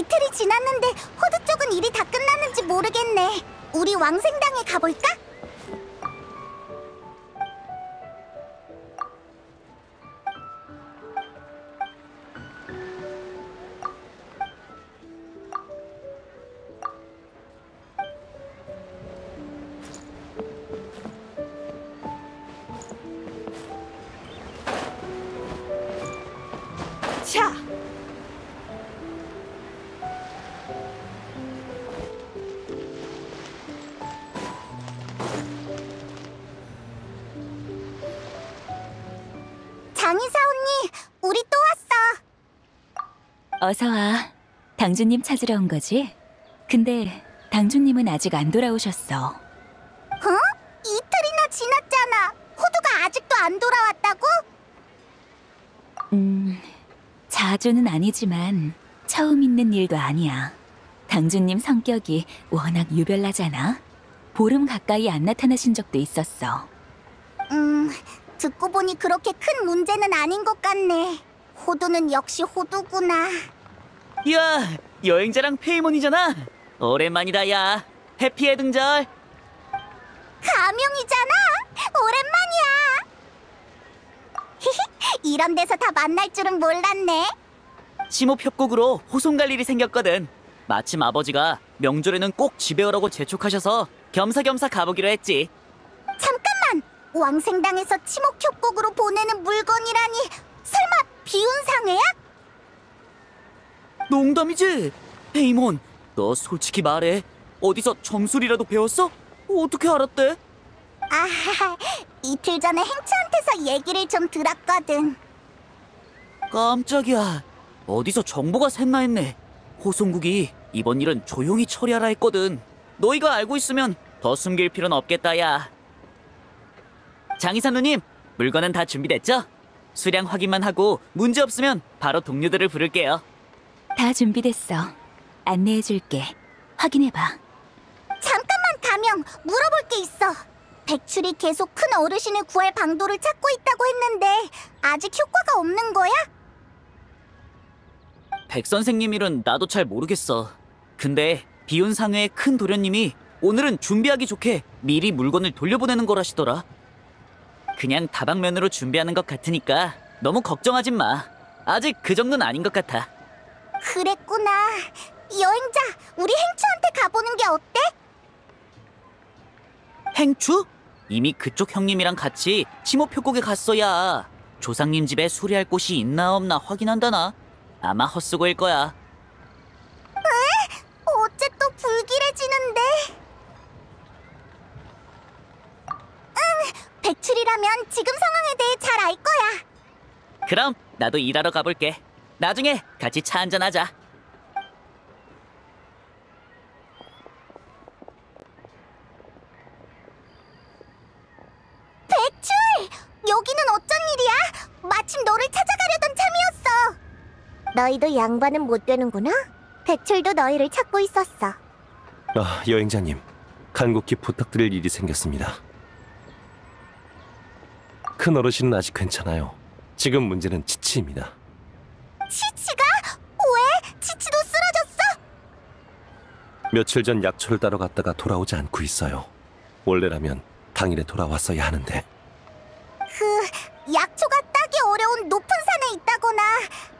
이틀이 지났는데 호두 쪽은 일이 다 끝났는지 모르겠네. 우리 왕생당에 가볼까? 자! 장의사 언니, 우리 또 왔어. 어서 와. 당주님 찾으러 온 거지? 근데 당주님은 아직 안 돌아오셨어. 어? 이틀이나 지났잖아. 호두가 아직도 안 돌아왔다고? 자주는 아니지만 처음 있는 일도 아니야. 당주님 성격이 워낙 유별나잖아. 보름 가까이 안 나타나신 적도 있었어. 듣고 보니 그렇게 큰 문제는 아닌 것 같네. 호두는 역시 호두구나. 이야, 여행자랑 페이몬이잖아. 오랜만이다, 야. 해피의 등절. 가명이잖아. 오랜만이야. 이런 데서 다 만날 줄은 몰랐네. 심호흡 협곡으로 호송 갈 일이 생겼거든. 마침 아버지가 명절에는 꼭 집에 오라고 재촉하셔서 겸사겸사 가보기로 했지. 잠깐만! 왕생당에서 치목협곡으로 보내는 물건이라니 설마 비운상회야? 농담이지? 페이몬, 너 솔직히 말해. 어디서 점술이라도 배웠어? 어떻게 알았대? 아, 이틀 전에 행처한테서 얘기를 좀 들었거든. 깜짝이야. 어디서 정보가 샜나 했네. 호송국이 이번 일은 조용히 처리하라 했거든. 너희가 알고 있으면 더 숨길 필요는 없겠다, 야. 장의사 누님, 물건은 다 준비됐죠? 수량 확인만 하고 문제 없으면 바로 동료들을 부를게요. 다 준비됐어. 안내해줄게. 확인해봐. 잠깐만 가명, 물어볼 게 있어. 백출이 계속 큰 어르신을 구할 방도를 찾고 있다고 했는데 아직 효과가 없는 거야? 백 선생님 일은 나도 잘 모르겠어. 근데 비운 상회의 큰 도련님이 오늘은 준비하기 좋게 미리 물건을 돌려보내는 거라시더라. 그냥 다방면으로 준비하는 것 같으니까 너무 걱정하지 마. 아직 그 정도는 아닌 것 같아. 그랬구나. 여행자, 우리 행추한테 가보는 게 어때? 행추? 이미 그쪽 형님이랑 같이 심호표곡에 갔어야. 조상님 집에 수리할 곳이 있나 없나 확인한다나. 아마 헛수고일 거야. 어째 또 불길해지는데? 백출이라면 지금 상황에 대해 잘 알 거야. 그럼 나도 일하러 가볼게. 나중에 같이 차 한잔하자. 백출! 여기는 어쩐 일이야? 마침 너를 찾아가려던 참이었어. 너희도 양반은 못 되는구나? 백출도 너희를 찾고 있었어. 아, 여행자님. 간곡히 부탁드릴 일이 생겼습니다. 큰 어르신은 아직 괜찮아요. 지금 문제는 치치입니다. 치치가? 왜? 치치도 쓰러졌어? 며칠 전 약초를 따러 갔다가 돌아오지 않고 있어요. 원래라면 당일에 돌아왔어야 하는데. 그 약초가 따기 어려운 높은 산에 있다거나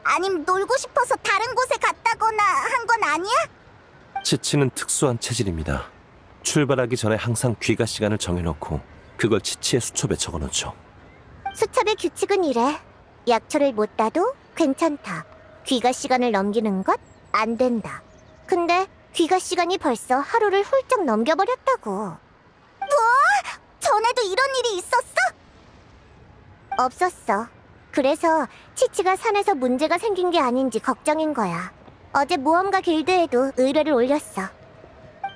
아님 놀고 싶어서 다른 곳에 갔다거나 한 건 아니야? 치치는 특수한 체질입니다. 출발하기 전에 항상 귀가 시간을 정해놓고 그걸 치치의 수첩에 적어놓죠. 수첩의 규칙은 이래. 약초를 못 따도 괜찮다. 귀가 시간을 넘기는 것 안 된다. 근데 귀가 시간이 벌써 하루를 훌쩍 넘겨버렸다고. 뭐? 전에도 이런 일이 있었어? 없었어. 그래서 치치가 산에서 문제가 생긴 게 아닌지 걱정인 거야. 어제 모험가 길드에도 의뢰를 올렸어.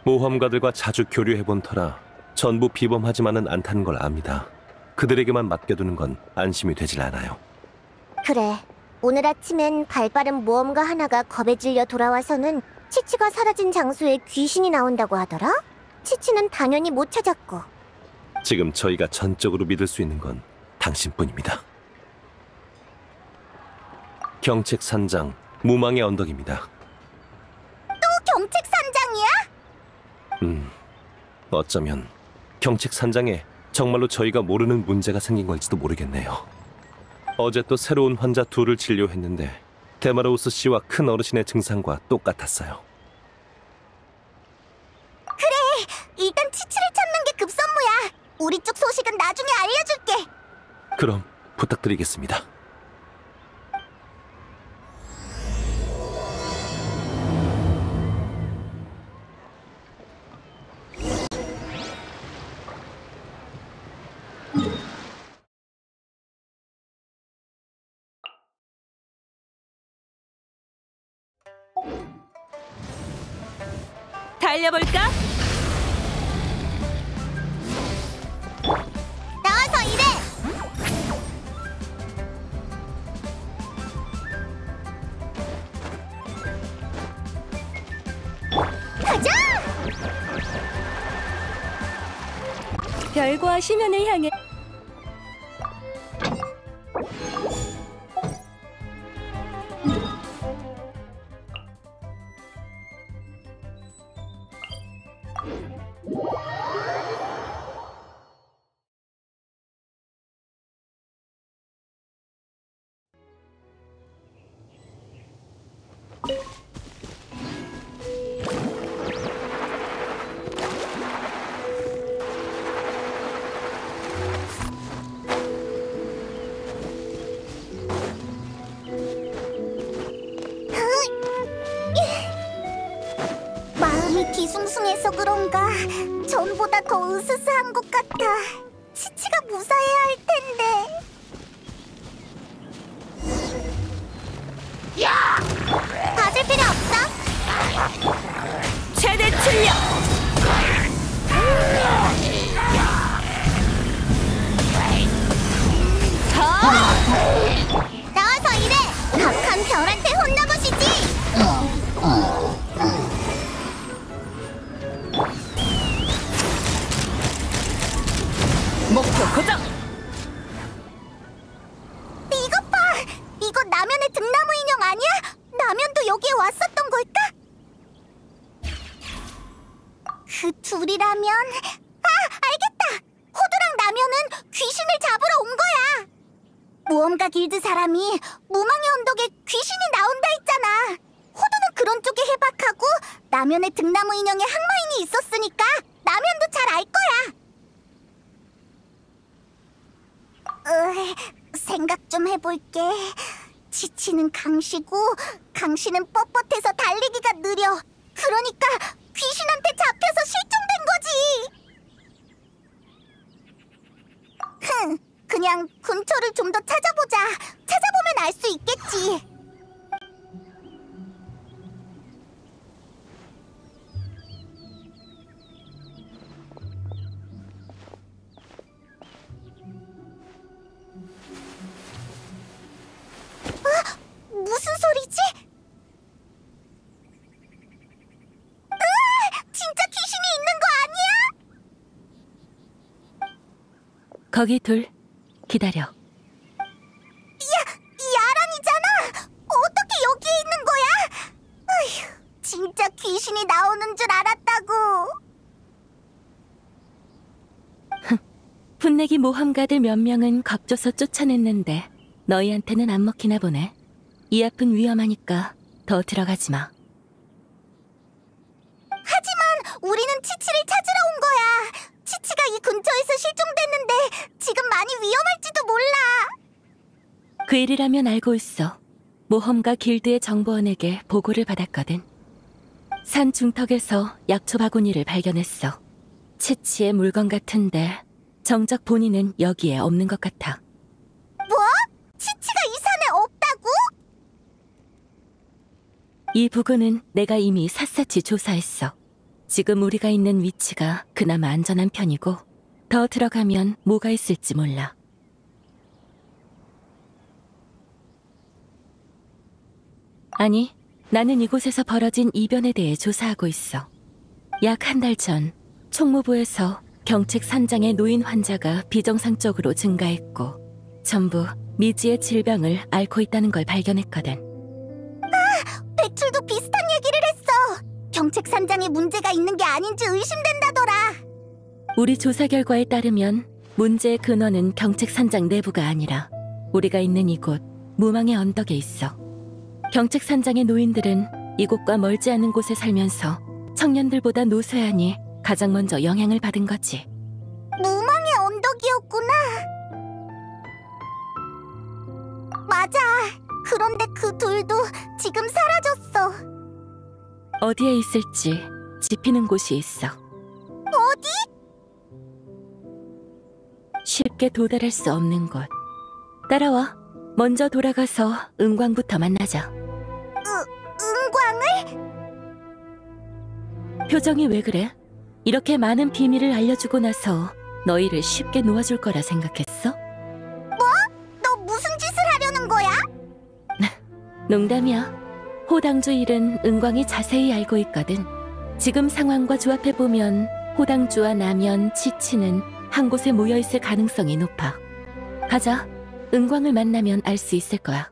모험가들과 자주 교류해본 터라 전부 비범하지만은 않다는 걸 압니다. 그들에게만 맡겨두는 건 안심이 되질 않아요. 그래. 오늘 아침엔 발빠른 모험가 하나가 겁에 질려 돌아와서는 치치가 사라진 장소에 귀신이 나온다고 하더라? 치치는 당연히 못 찾았고. 지금 저희가 전적으로 믿을 수 있는 건 당신뿐입니다. 경책 산장 무망의 언덕입니다. 경책산장이야? 어쩌면 경책산장에 정말로 저희가 모르는 문제가 생긴 걸지도 모르겠네요. 어제 또 새로운 환자 둘을 진료했는데 데마로우스 씨와 큰 어르신의 증상과 똑같았어요. 일단 치치를 찾는 게 급선무야. 우리 쪽 소식은 나중에 알려줄게. 그럼 부탁드리겠습니다. 달려볼까? 나와서 일해. 가자. 별과 심연을 향해 마음이 뒤숭숭해서 그런가 전보다 더 으스스한 것 같아. 치치가 무사해야 할 텐데. 받을 필요 없어. 최대 출력! 나와서 일해. 박한 별한테 혼나보시지. 목표 고정! 이것 봐! 이거 남연의 등나무 인형 아니야? 남연도 여기에 왔었던 걸까? 그 둘이라면... 아! 알겠다! 호두랑 남연은 귀신을 잡으러 온 거야! 모험가 길드 사람이 무망의 언덕에 귀신이 나온다 했잖아. 호두는 그런 쪽에 해박하고 남연의 등나무 인형에 항마인이 있었으니까 남연도 잘 알 거야! 생각 좀 해볼게. 치치는 강시고 강시는 뻣뻣해서 달리기가 느려. 그러니까 귀신한테 잡혀서 실종된 거지. 그냥 근처를 좀 더 찾아보자. 찾아보면 알 수 있겠지. 무슨 소리지? 진짜 귀신이 있는 거 아니야? 거기 둘 기다려. 야란이잖아. 어떻게 여기에 있는 거야? 어휴, 진짜 귀신이 나오는 줄 알았다고. 분내기 모험가들 몇 명은 겁줘서 쫓아냈는데 너희한테는 안 먹히나 보네. 이 앞은 위험하니까 더 들어가지 마. 하지만 우리는 치치를 찾으러 온 거야. 치치가 이 근처에서 실종됐는데 지금 많이 위험할지도 몰라. 그 일이라면 알고 있어. 모험가 길드의 정보원에게 보고를 받았거든. 산 중턱에서 약초 바구니를 발견했어. 치치의 물건 같은데 정작 본인은 여기에 없는 것 같아. 뭐? 치치가 이 산에 없다고? 이 부근은 내가 이미 샅샅이 조사했어. 지금 우리가 있는 위치가 그나마 안전한 편이고 더 들어가면 뭐가 있을지 몰라. 아니, 나는 이곳에서 벌어진 이변에 대해 조사하고 있어. 약 한 달 전 총무부에서 경책 산장의 노인 환자가 비정상적으로 증가했고 전부 미지의 질병을 앓고 있다는 걸 발견했거든. 백출도 비슷한 얘기를 했어. 경책산장에 문제가 있는 게 아닌지 의심된다더라. 우리 조사 결과에 따르면 문제의 근원은 경책산장 내부가 아니라 우리가 있는 이곳 무망의 언덕에 있어. 경책산장의 노인들은 이곳과 멀지 않은 곳에 살면서 청년들보다 노쇠하니 가장 먼저 영향을 받은 거지. 무망의 언덕이었구나. 맞아. 그런데 그 둘도 지금 사라졌어. 어디에 있을지 짚이는 곳이 있어. 어디? 쉽게 도달할 수 없는 곳. 따라와. 먼저 돌아가서 은광부터 만나자. 은광을? 표정이 왜 그래? 이렇게 많은 비밀을 알려주고 나서 너희를 쉽게 놓아줄 거라 생각했어? 너 무슨 짓을 하려는 거야? 농담이야. 호당주 일은 은광이 자세히 알고 있거든. 지금 상황과 조합해보면 호당주와 남연, 치치는 한 곳에 모여있을 가능성이 높아. 가자. 은광을 만나면 알 수 있을 거야.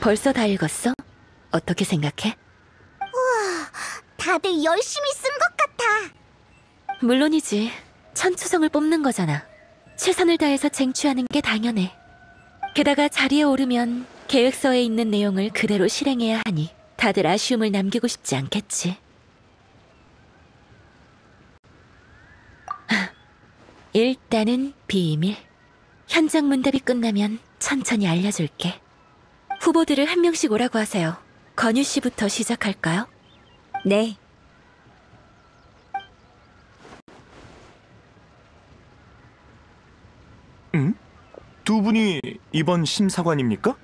벌써 다 읽었어? 어떻게 생각해? 다들 열심히 쓴 것 같아. 물론이지. 천추성을 뽑는 거잖아. 최선을 다해서 쟁취하는 게 당연해. 게다가 자리에 오르면 계획서에 있는 내용을 그대로 실행해야 하니 다들 아쉬움을 남기고 싶지 않겠지. 일단은 비밀. 현장 문답이 끝나면 천천히 알려줄게. 후보들을 한 명씩 오라고 하세요. 건유 씨부터 시작할까요? 네. 응? 두 분이 이번 심사관입니까?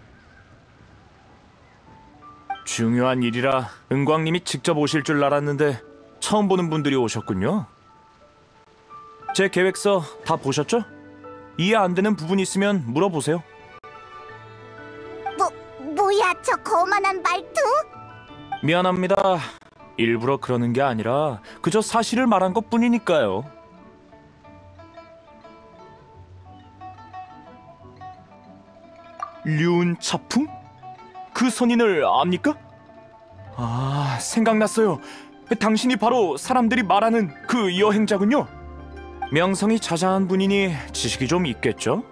중요한 일이라 은광님이 직접 오실 줄 알았는데 처음 보는 분들이 오셨군요. 제 계획서 다 보셨죠? 이해 안 되는 부분 있으면 물어보세요. 뭐야 저 거만한 말투? 미안합니다. 일부러 그러는 게 아니라 그저 사실을 말한 것뿐이니까요. 류은차풍? 그 선인을 압니까? 아, 생각났어요. 당신이 바로 사람들이 말하는 그 여행자군요. 명성이 자자한 분이니 지식이 좀 있겠죠?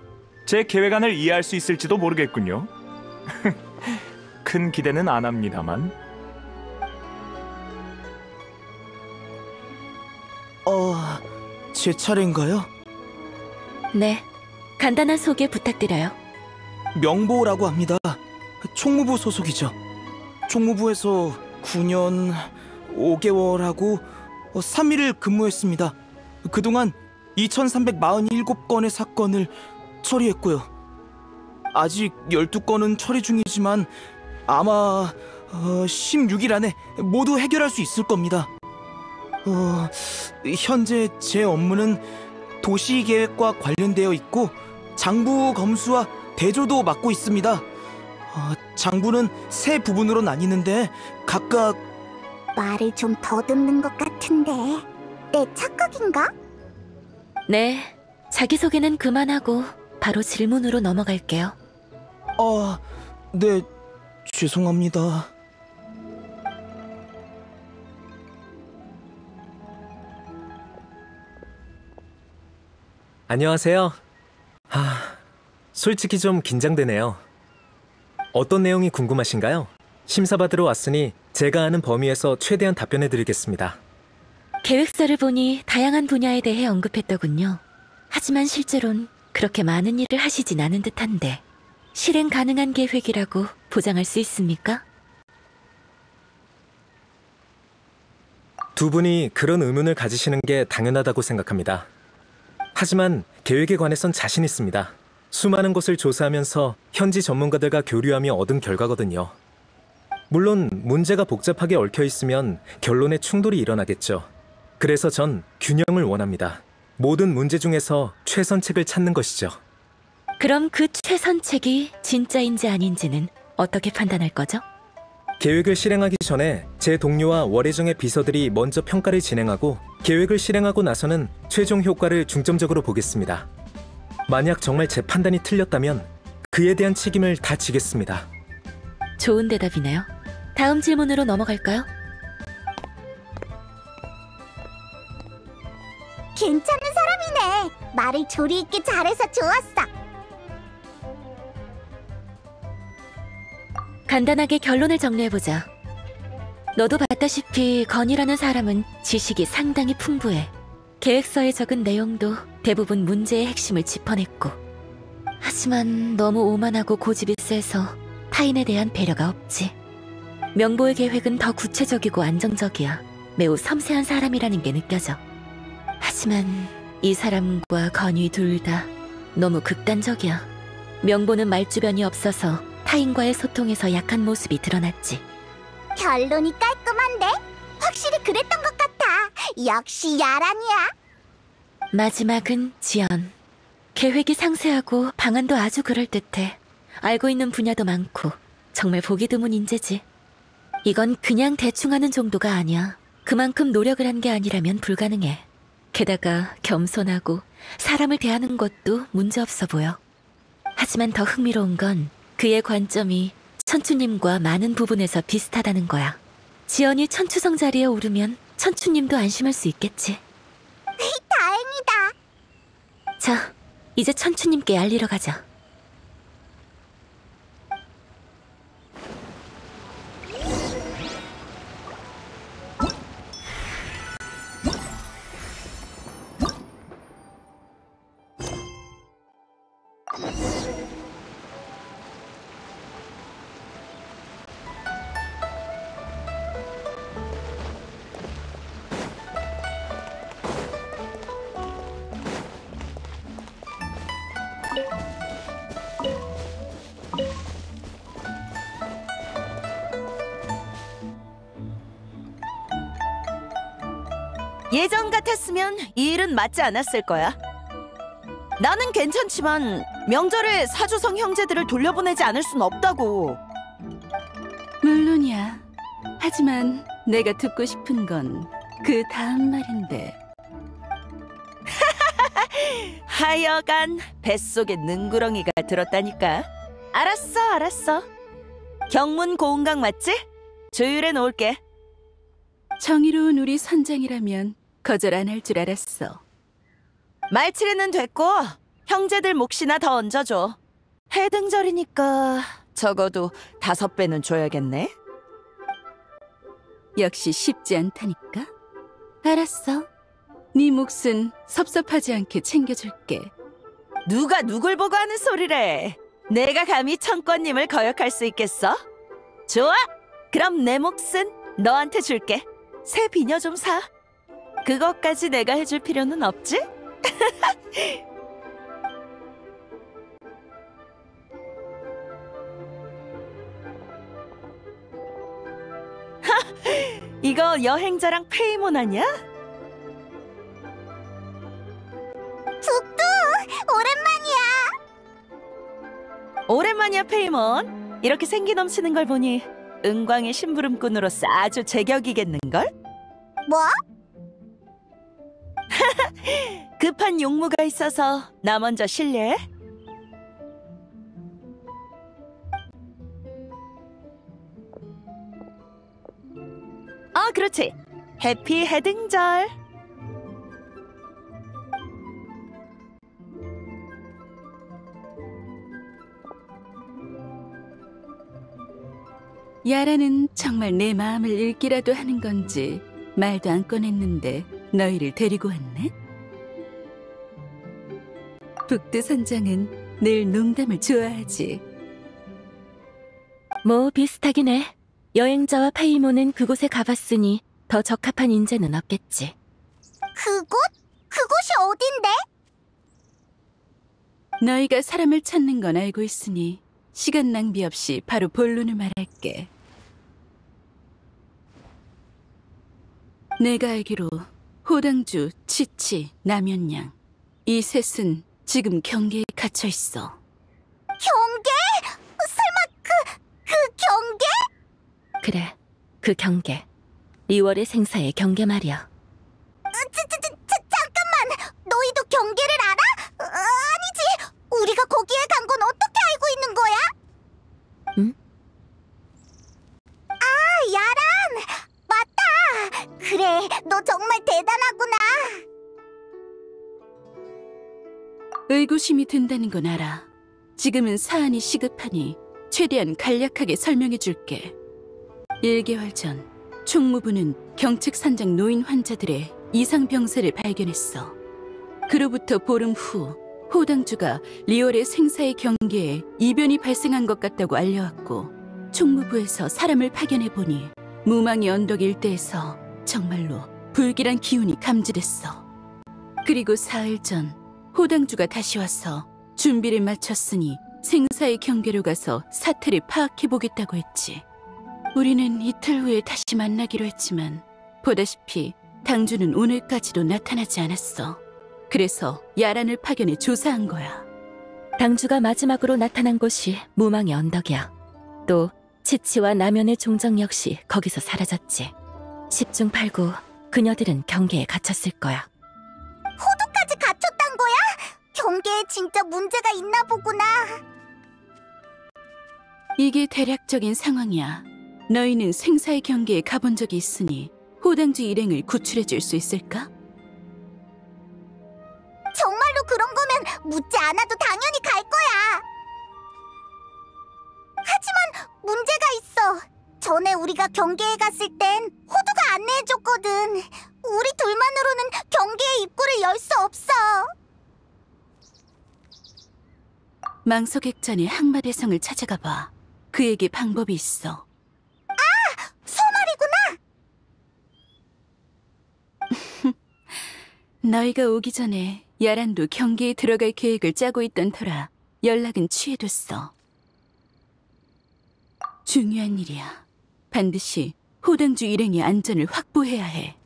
제 계획안을 이해할 수 있을지도 모르겠군요. 큰 기대는 안 합니다만. 제 차례인가요? 네, 간단한 소개 부탁드려요. 명보라고 합니다. 총무부 소속이죠. 총무부에서 9년 5개월하고 3일을 근무했습니다. 그동안 2347건의 사건을 처리했고요. 아직 12건은 처리 중이지만 아마 16일 안에 모두 해결할 수 있을 겁니다. 현재 제 업무는 도시계획과 관련되어 있고 장부 검수와 대조도 맡고 있습니다. 장부는 세 부분으로 나뉘는데 각각 말을 좀 더듬는 것 같은데 내 착각인가? 네, 자기소개는 그만하고 바로 질문으로 넘어갈게요. 네, 죄송합니다. 안녕하세요. 솔직히 좀 긴장되네요. 어떤 내용이 궁금하신가요? 심사받으러 왔으니 제가 아는 범위에서 최대한 답변해드리겠습니다. 계획서를 보니 다양한 분야에 대해 언급했더군요. 하지만 실제론 그렇게 많은 일을 하시진 않은 듯한데 실행 가능한 계획이라고 보장할 수 있습니까? 두 분이 그런 의문을 가지시는 게 당연하다고 생각합니다. 하지만 계획에 관해선 자신 있습니다. 수많은 곳을 조사하면서 현지 전문가들과 교류하며 얻은 결과거든요. 물론 문제가 복잡하게 얽혀 있으면 결론에 충돌이 일어나겠죠. 그래서 전 균형을 원합니다. 모든 문제 중에서 최선책을 찾는 것이죠. 그럼 그 최선책이 진짜인지 아닌지는 어떻게 판단할 거죠? 계획을 실행하기 전에 제 동료와 월혜정의 비서들이 먼저 평가를 진행하고 계획을 실행하고 나서는 최종 효과를 중점적으로 보겠습니다. 만약 정말 제 판단이 틀렸다면 그에 대한 책임을 다 지겠습니다. 좋은 대답이네요. 다음 질문으로 넘어갈까요? 괜찮은 사람이네. 말을 조리 있게 잘해서 좋았어. 간단하게 결론을 정리해보자. 너도 봤다시피 건이라는 사람은 지식이 상당히 풍부해. 계획서에 적은 내용도 대부분 문제의 핵심을 짚어냈고, 하지만 너무 오만하고 고집이 세서 타인에 대한 배려가 없지. 명보의 계획은 더 구체적이고 안정적이야. 매우 섬세한 사람이라는 게 느껴져. 하지만 이 사람과 건이 둘 다 너무 극단적이야. 명보는 말주변이 없어서 타인과의 소통에서 약한 모습이 드러났지. 결론이 깔끔한데? 확실히 그랬던 것 같아. 역시 야란이야. 마지막은 지연. 계획이 상세하고 방안도 아주 그럴듯해. 알고 있는 분야도 많고 정말 보기 드문 인재지. 이건 그냥 대충 하는 정도가 아니야. 그만큼 노력을 한 게 아니라면 불가능해. 게다가 겸손하고 사람을 대하는 것도 문제없어 보여. 하지만 더 흥미로운 건 그의 관점이 천추님과 많은 부분에서 비슷하다는 거야. 지연이 천추성 자리에 오르면 천추님도 안심할 수 있겠지. 다행이다. 자, 이제 천추님께 알리러 가자. 예전 같았으면 이 일은 맞지 않았을 거야. 나는 괜찮지만 명절에 사주성 형제들을 돌려보내지 않을 순 없다고. 물론이야. 하지만 내가 듣고 싶은 건 그 다음 말인데. 하여간 뱃속에 능구렁이가 들었다니까. 알았어. 경문 고운강 맞지? 조율해 놓을게. 정의로운 우리 선장이라면 거절 안 할 줄 알았어. 말치레는 됐고 형제들 몫이나 더 얹어줘. 해등절이니까 적어도 5배는 줘야겠네. 역시 쉽지 않다니까. 알았어. 네 몫은 섭섭하지 않게 챙겨줄게. 누가 누굴 보고 하는 소리래. 내가 감히 청권님을 거역할 수 있겠어? 좋아! 그럼 내 몫은 너한테 줄게. 새 비녀 좀 사. 그것까지 내가 해줄 필요는 없지? 이거 여행자랑 페이몬 아니야? 북두! 오랜만이야! 오랜만이야, 페이몬. 이렇게 생기 넘치는 걸 보니 은광의 심부름꾼으로서 아주 제격이겠는걸? 뭐? 급한 용무가 있어서 나 먼저 실례해. 그렇지. 해피 해등절. 야라는 정말 내 마음을 읽기라도 하는 건지 말도 안 꺼냈는데 너희를 데리고 왔네? 북두 선장은 늘 농담을 좋아하지. 뭐 비슷하긴 해. 여행자와 페이몬은 그곳에 가봤으니 더 적합한 인재는 없겠지. 그곳? 그곳이 어딘데? 너희가 사람을 찾는 건 알고 있으니 시간 낭비 없이 바로 본론을 말할게. 내가 알기로 호당주, 치치, 남연양 이 셋은 지금 경계에 갇혀 있어. 경계? 설마 그 경계? 그래, 그 경계. 리월의 생사의 경계 말이야. 잠깐만! 너희도 경계를 알아? 아니지! 우리가 거기에 간 건 어떻게 알고 있는 거야? 응? 야란! 맞다! 그래, 너 정말 대단하구나! 의구심이 든다는 건 알아. 지금은 사안이 시급하니 최대한 간략하게 설명해줄게. 1개월 전 총무부는 경책산장 노인 환자들의 이상 병세를 발견했어. 그로부터 보름 후 호당주가 리월의 생사의 경계에 이변이 발생한 것 같다고 알려왔고, 총무부에서 사람을 파견해보니 무망의 언덕 일대에서 정말로 불길한 기운이 감지됐어. 그리고 사흘 전 호당주가 다시 와서 준비를 마쳤으니 생사의 경계로 가서 사태를 파악해보겠다고 했지. 우리는 이틀 후에 다시 만나기로 했지만 보다시피 당주는 오늘까지도 나타나지 않았어. 그래서 야란을 파견해 조사한 거야. 당주가 마지막으로 나타난 곳이 무망의 언덕이야. 또 치치와 남연의 종정 역시 거기서 사라졌지. 10중 8구 그녀들은 경계에 갇혔을 거야. 호두까지 갇혔단 거야? 경계에 진짜 문제가 있나 보구나. 이게 대략적인 상황이야. 너희는 생사의 경계에 가본 적이 있으니 호당주 일행을 구출해줄 수 있을까? 정말로 그런 거면 묻지 않아도 당연히 갈 거야. 하지만 문제가 있어. 전에 우리가 경계에 갔을 땐 호두가 안내해줬거든. 우리 둘만으로는 경계의 입구를 열 수 없어. 망석액전의 항마대성을 찾아가봐. 그에게 방법이 있어. 소말이구나. 너희가 오기 전에 야란도 경계에 들어갈 계획을 짜고 있던 터라 연락은 취해뒀어. 중요한 일이야. 반드시 호당주 일행의 안전을 확보해야 해.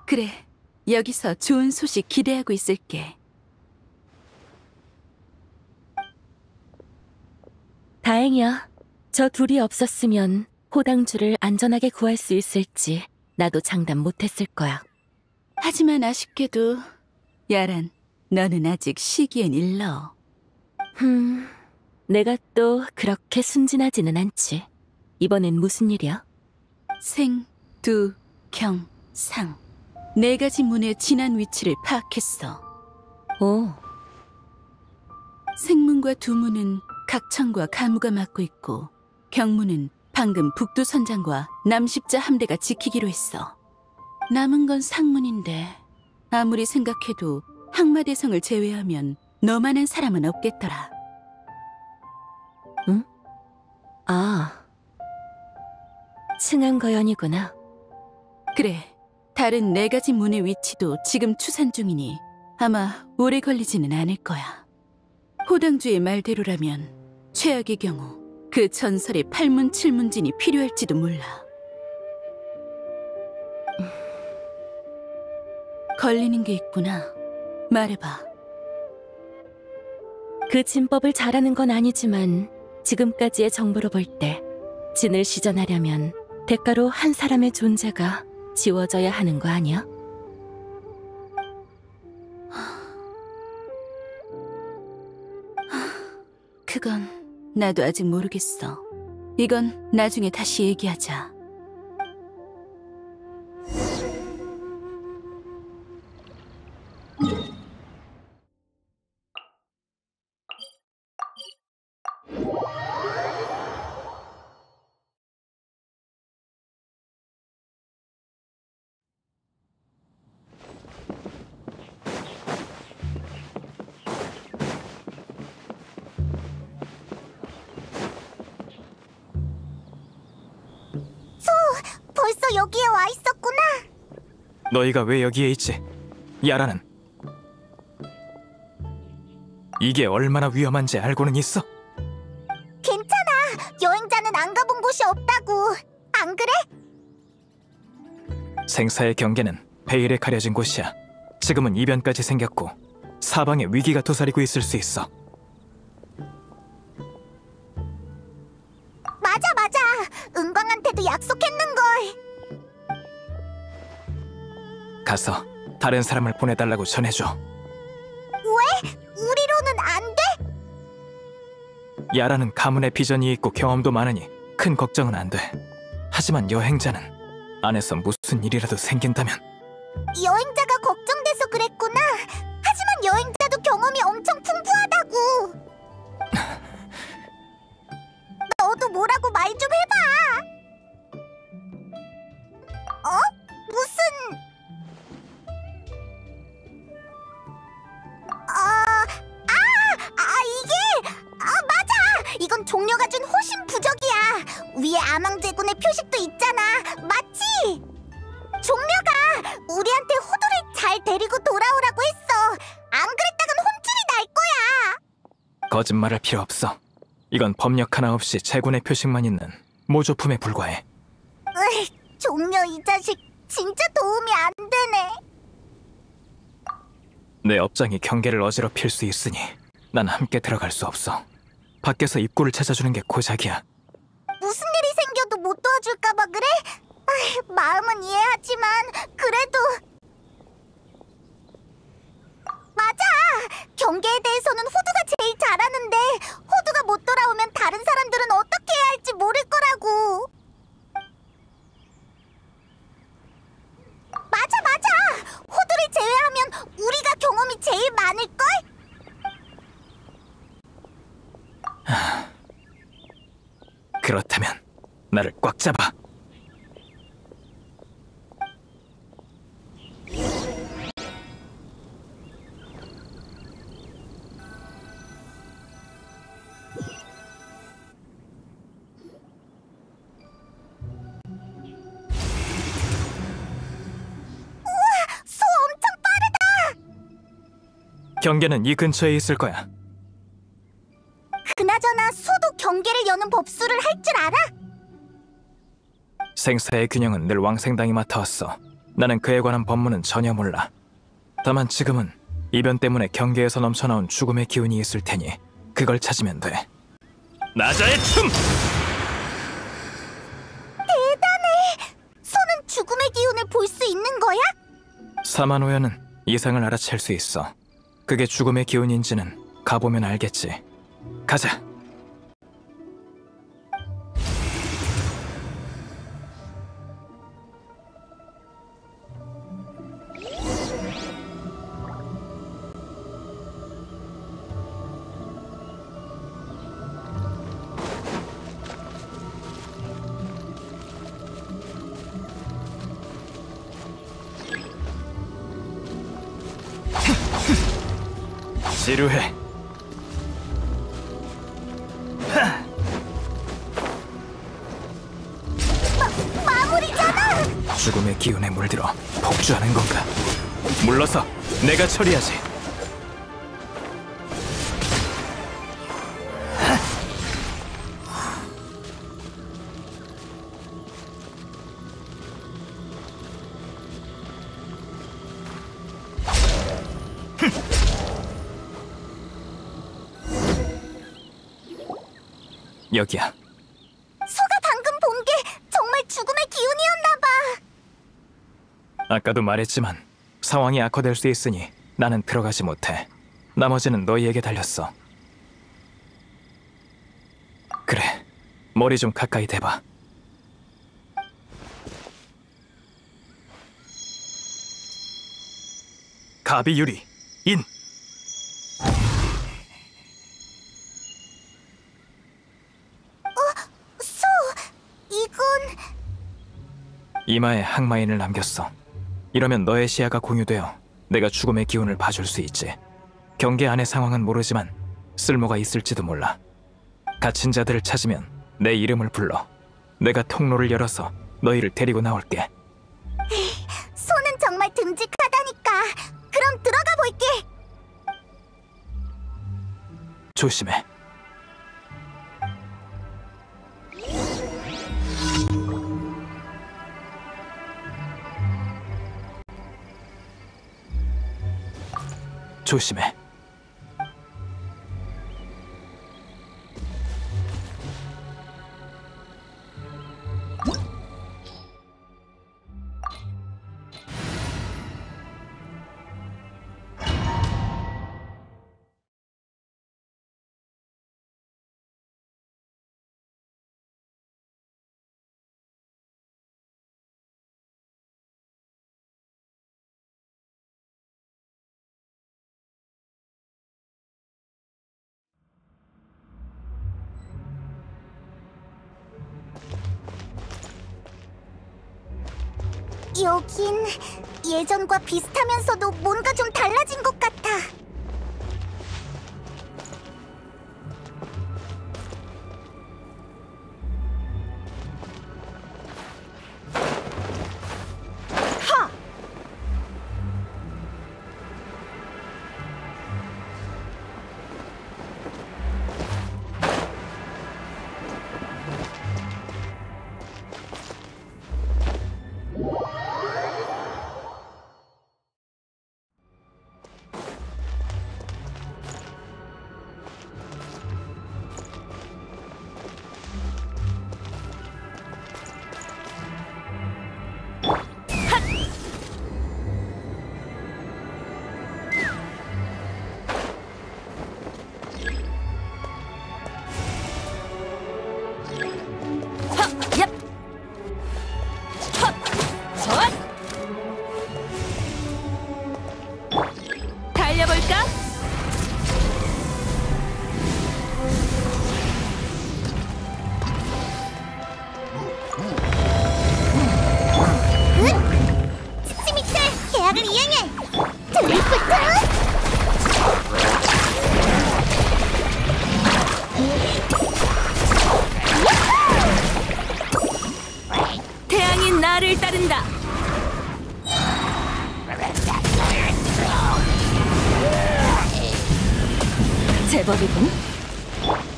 그래, 여기서 좋은 소식 기대하고 있을게. 다행이야. 저 둘이 없었으면 호당주를 안전하게 구할 수 있을지 나도 장담 못했을 거야. 하지만 아쉽게도 야란, 너는 아직 시기엔 일러. 내가 또 그렇게 순진하지는 않지. 이번엔 무슨 일이야? 생, 두, 경, 상. 4가지 문의 진한 위치를 파악했어. 오, 생문과 두문은 각청과 가무가 맡고 있고, 경문은 방금 북두 선장과 남십자 함대가 지키기로 했어. 남은 건 상문인데 아무리 생각해도 항마대성을 제외하면 너만한 사람은 없겠더라. 응? 아, 층암거연이구나. 그래, 다른 4가지 문의 위치도 지금 추산 중이니 아마 오래 걸리지는 않을 거야. 호당주의 말대로라면 최악의 경우 그 전설의 8문 7문진이 필요할지도 몰라. 걸리는 게 있구나. 말해봐. 그 진법을 잘하는 건 아니지만 지금까지의 정보로 볼 때 진을 시전하려면 대가로 한 사람의 존재가 지워져야 하는 거 아니야? 그건 나도 아직 모르겠어. 이건 나중에 다시 얘기하자. 벌써 여기에 와 있었구나. 너희가 왜 여기에 있지? 야라는? 이게 얼마나 위험한지 알고는 있어? 괜찮아. 여행자는 안 가본 곳이 없다고. 안 그래? 생사의 경계는 베일에 가려진 곳이야. 지금은 이변까지 생겼고 사방에 위기가 도사리고 있을 수 있어. 맞아. 은광한테도 약속했는걸. 가서 다른 사람을 보내달라고 전해줘. 왜? 우리로는 안 돼? 야라는 가문의 비전이 있고 경험도 많으니 큰 걱정은 안 돼. 하지만 여행자는 안에서 무슨 일이라도 생긴다면. 여행자가 걱정돼서 그랬구나. 하지만 여행자도 경험이 엄청 풍부하다고. 너도 뭐라고 말 좀 해봐. 무슨... 이게... 맞아! 이건 종려가 준 호신 부적이야. 위에 아망제군의 표식도 있잖아. 맞지? 종려가 우리한테 호두를 잘 데리고 돌아오라고 했어. 안 그랬다간 혼쭐이 날 거야. 거짓말할 필요 없어. 이건 법력 하나 없이 제군의 표식만 있는 모조품에 불과해. 종려 이 자식 진짜 도움이 안 되네. 내 업장이 경계를 어지럽힐 수 있으니 난 함께 들어갈 수 없어. 밖에서 입구를 찾아주는 게 고작이야. 무슨 일이 생겨도 못 도와줄까봐 그래? 마음은 이해하지만 그래도... 맞아! 경계에 대해서는 호두가 제일 잘하는데 호두가 못 돌아오면 다른 사람들은 어떻게 해야 할지 모를 거라고. 맞아! 호두를 제외하면 우리가 경험이 제일 많을걸? 그렇다면 나를 꽉 잡아. 소 엄청 빠르다! 경계는 이 근처에 있을 거야. 그나저나 소도 경계를 여는 법수를 할 줄 알아? 생사의 균형은 늘 왕생당이 맡아왔어. 나는 그에 관한 법문은 전혀 몰라. 다만 지금은 이변 때문에 경계에서 넘쳐나온 죽음의 기운이 있을 테니 그걸 찾으면 돼. 나자의 춤! 대단해! 소는 죽음의 기운을 볼 수 있는 거야? 사만오연은 이상을 알아챌 수 있어. 그게 죽음의 기운인지는 가보면 알겠지. 가자. 지루해. 마무리잖아! 죽음의 기운에 물들어 폭주하는 건가? 물러서 내가 처리하지. 여기야. 소가 방금 본 게 정말 죽음의 기운이었나 봐. 아까도 말했지만 상황이 악화될 수 있으니 나는 들어가지 못해. 나머지는 너희에게 달렸어. 그래, 머리 좀 가까이 대봐. 가비 유리 인. 소, 이건... 이마에 항마인을 남겼어. 이러면 너의 시야가 공유되어 내가 죽음의 기운을 봐줄 수 있지. 경계 안의 상황은 모르지만 쓸모가 있을지도 몰라. 갇힌 자들을 찾으면 내 이름을 불러. 내가 통로를 열어서 너희를 데리고 나올게. 소는 정말 듬직하다니까. 그럼 들어가 볼게. 조심해. 조심해. 여긴 예전과 비슷하면서도 뭔가 좀 달라진 것 같아. 달려볼까? 치미틀 계약을 이행해. 트리플트. 태양이 나를 따른다. 제법이군.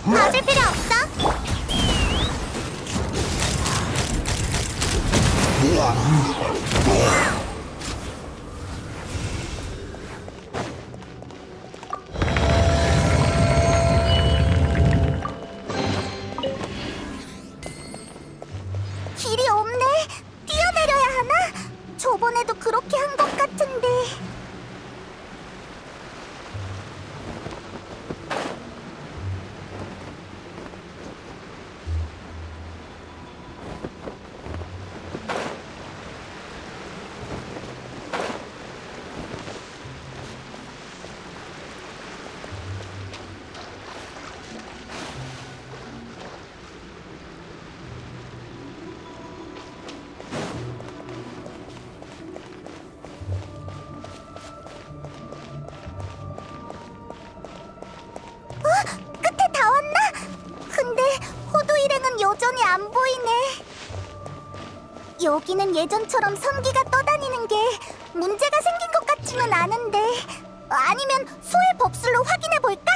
맞을 필요 없어. 길이 없네. 뛰어내려야 하나? 저번에도 그렇게 한 것 같은데. 여기는 예전처럼 선기가 떠다니는 게 문제가 생긴 것 같지는 않은데 아니면 소의 법술로 확인해 볼까?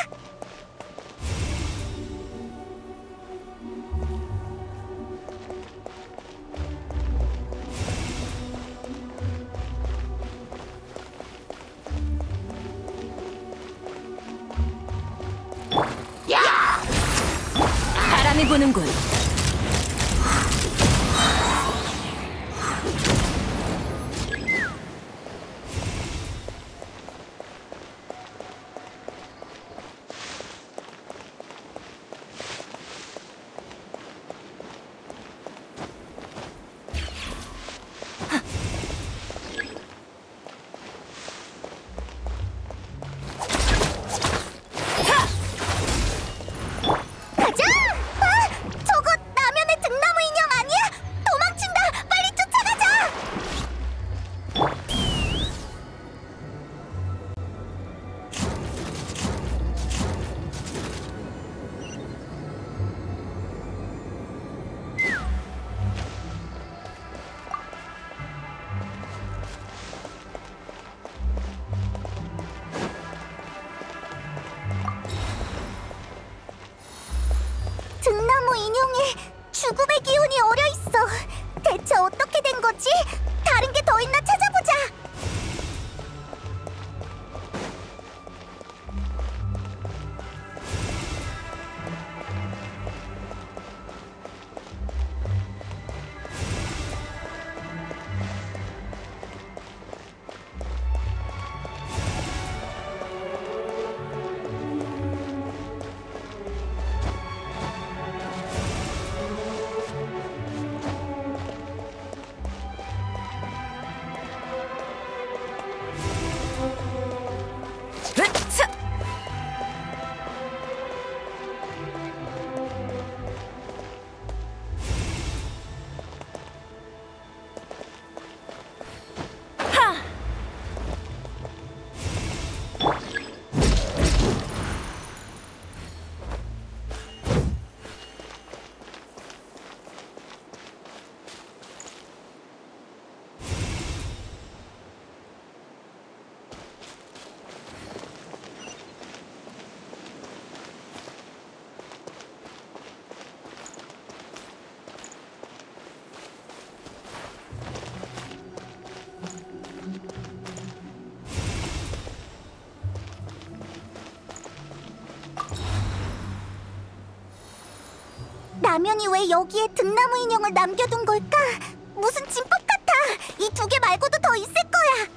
바람이 부는군. 가자! 저거 라면의 등나무 인형 아니야? 도망친다! 빨리 쫓아가자! 등나무 인형에 죽음의 기운이 어려 있어. 대체 어떻게 된 거지? 다른 게 더 있나 찾아보자. 라면이 왜 여기에 등나무 인형을 남겨둔 걸까? 무슨 진법 같아! 이 두 개 말고도 더 있을 거야!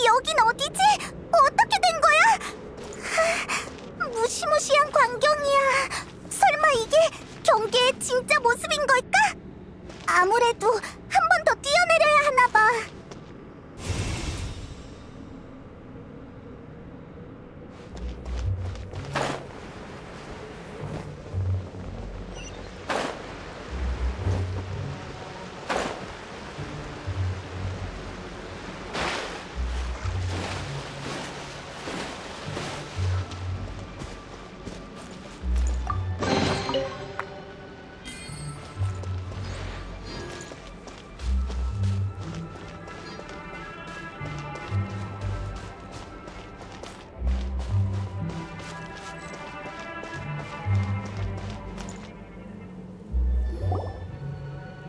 여긴 어디지? 어떻게 된 거야? 무시무시한 광경이야. 설마 이게 경계의 진짜 모습인 걸까? 아무래도 한 번 더 뛰어내려야 하나 봐.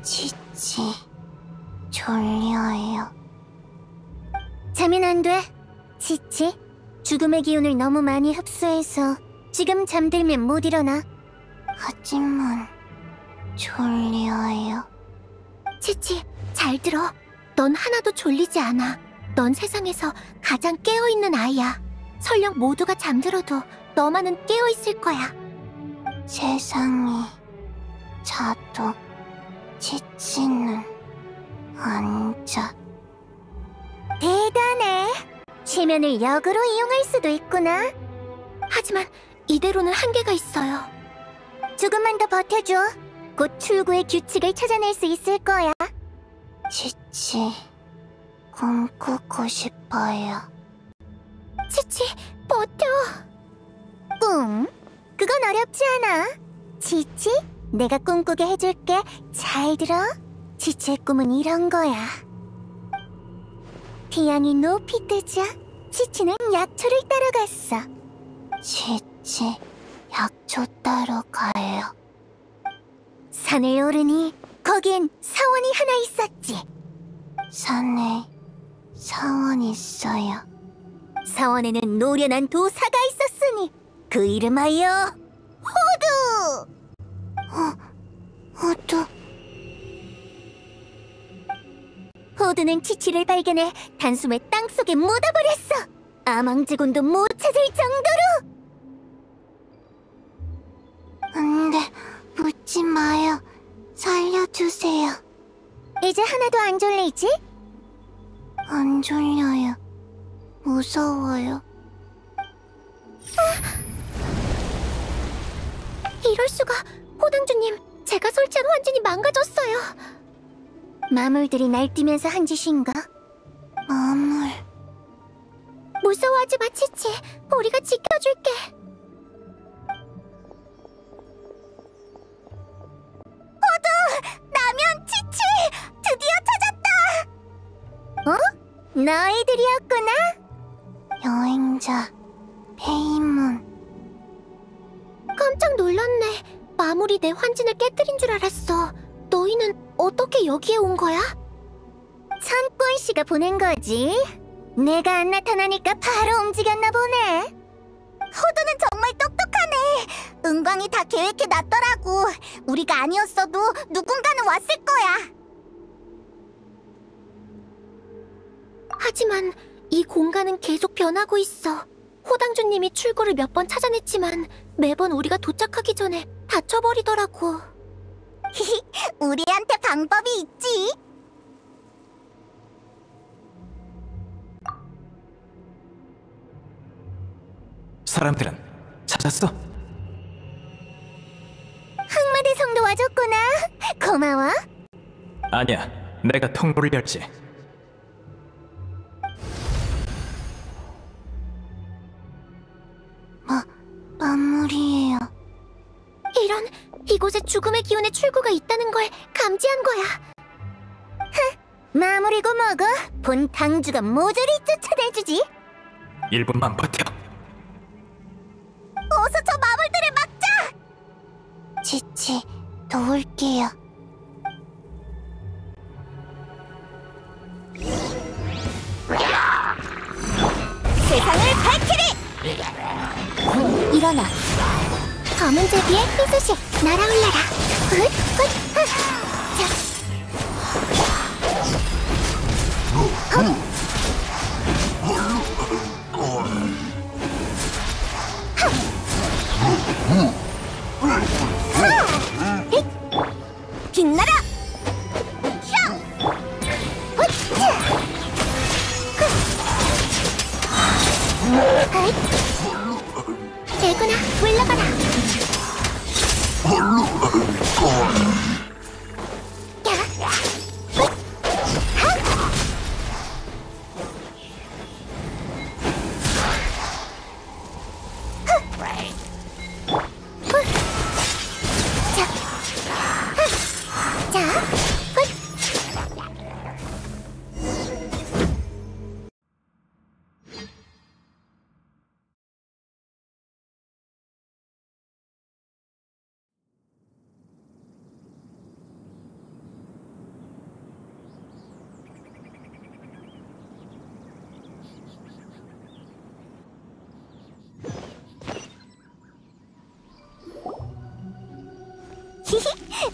치치, 졸려요. 자면 안 돼. 치치, 죽음의 기운을 너무 많이 흡수해서 지금 잠들면 못 일어나. 하지만 졸려요. 치치, 잘 들어. 넌 하나도 졸리지 않아. 넌 세상에서 가장 깨어있는 아이야. 설령 모두가 잠들어도 너만은 깨어있을 거야. 세상이 자도 치치는 앉아. 대단해. 최면을 역으로 이용할 수도 있구나. 하지만 이대로는 한계가 있어요. 조금만 더 버텨줘. 곧 출구의 규칙을 찾아낼 수 있을 거야. 치치, 꿈꾸고 싶어요. 치치, 버텨. 꿈? 그건 어렵지 않아. 치치, 내가 꿈꾸게 해줄게. 잘 들어. 치치의 꿈은 이런 거야. 태양이 높이 뜨자 치치는 약초를 따러 갔어. 치치, 약초 따러 가요. 산을 오르니 거기엔 사원이 하나 있었지. 산에 사원 있어요. 사원에는 노련한 도사가 있었으니 그 이름하여 호두! 호두... 호두는 치치를 발견해 단숨에 땅속에 묻어버렸어. 아망제군도 못 찾을 정도로. 안돼, 묻지 마요. 살려주세요. 이제 하나도 안 졸리지? 안 졸려요. 무서워요. 이럴 수가. 호당주님, 제가 설치한 환진이 망가졌어요. 마물들이 날뛰면서 한 짓인가? 마물... 무서워하지 마, 치치. 우리가 지켜줄게. 호두! 나면 치치! 드디어 찾았다! 어? 너희들이었구나? 여행자... 페이몬... 깜짝 놀랐네. 마물이 내 환진을 깨뜨린 줄 알았어. 너희는 어떻게 여기에 온 거야? 천권 씨가 보낸 거지. 내가 안 나타나니까 바로 움직였나 보네. 호두는 정말 똑똑하네. 은광이 다 계획해 놨더라고. 우리가 아니었어도 누군가는 왔을 거야. 하지만 이 공간은 계속 변하고 있어. 호당주님이 출구를 몇 번 찾아냈지만 매번 우리가 도착하기 전에 닫혀버리더라고. 우리한테 방법이 있지. 사람들은 찾았어? 항마대성도 와줬구나. 고마워. 아니야, 내가 통로를 열지. 마무리예요. 이런, 이곳에 죽음의 기운의 출구가 있다는 걸 감지한 거야. 마무리고 뭐고 본 당주가 모조리 쫓아내주지. 1분만 버텨. 어서 저 마물들을 막자! 치치, 도울게요. 세상을 밝히리! 일어나. 검은 제비의 희소식 날아올라라. 자. 빛나라! 대구나, 물러가라.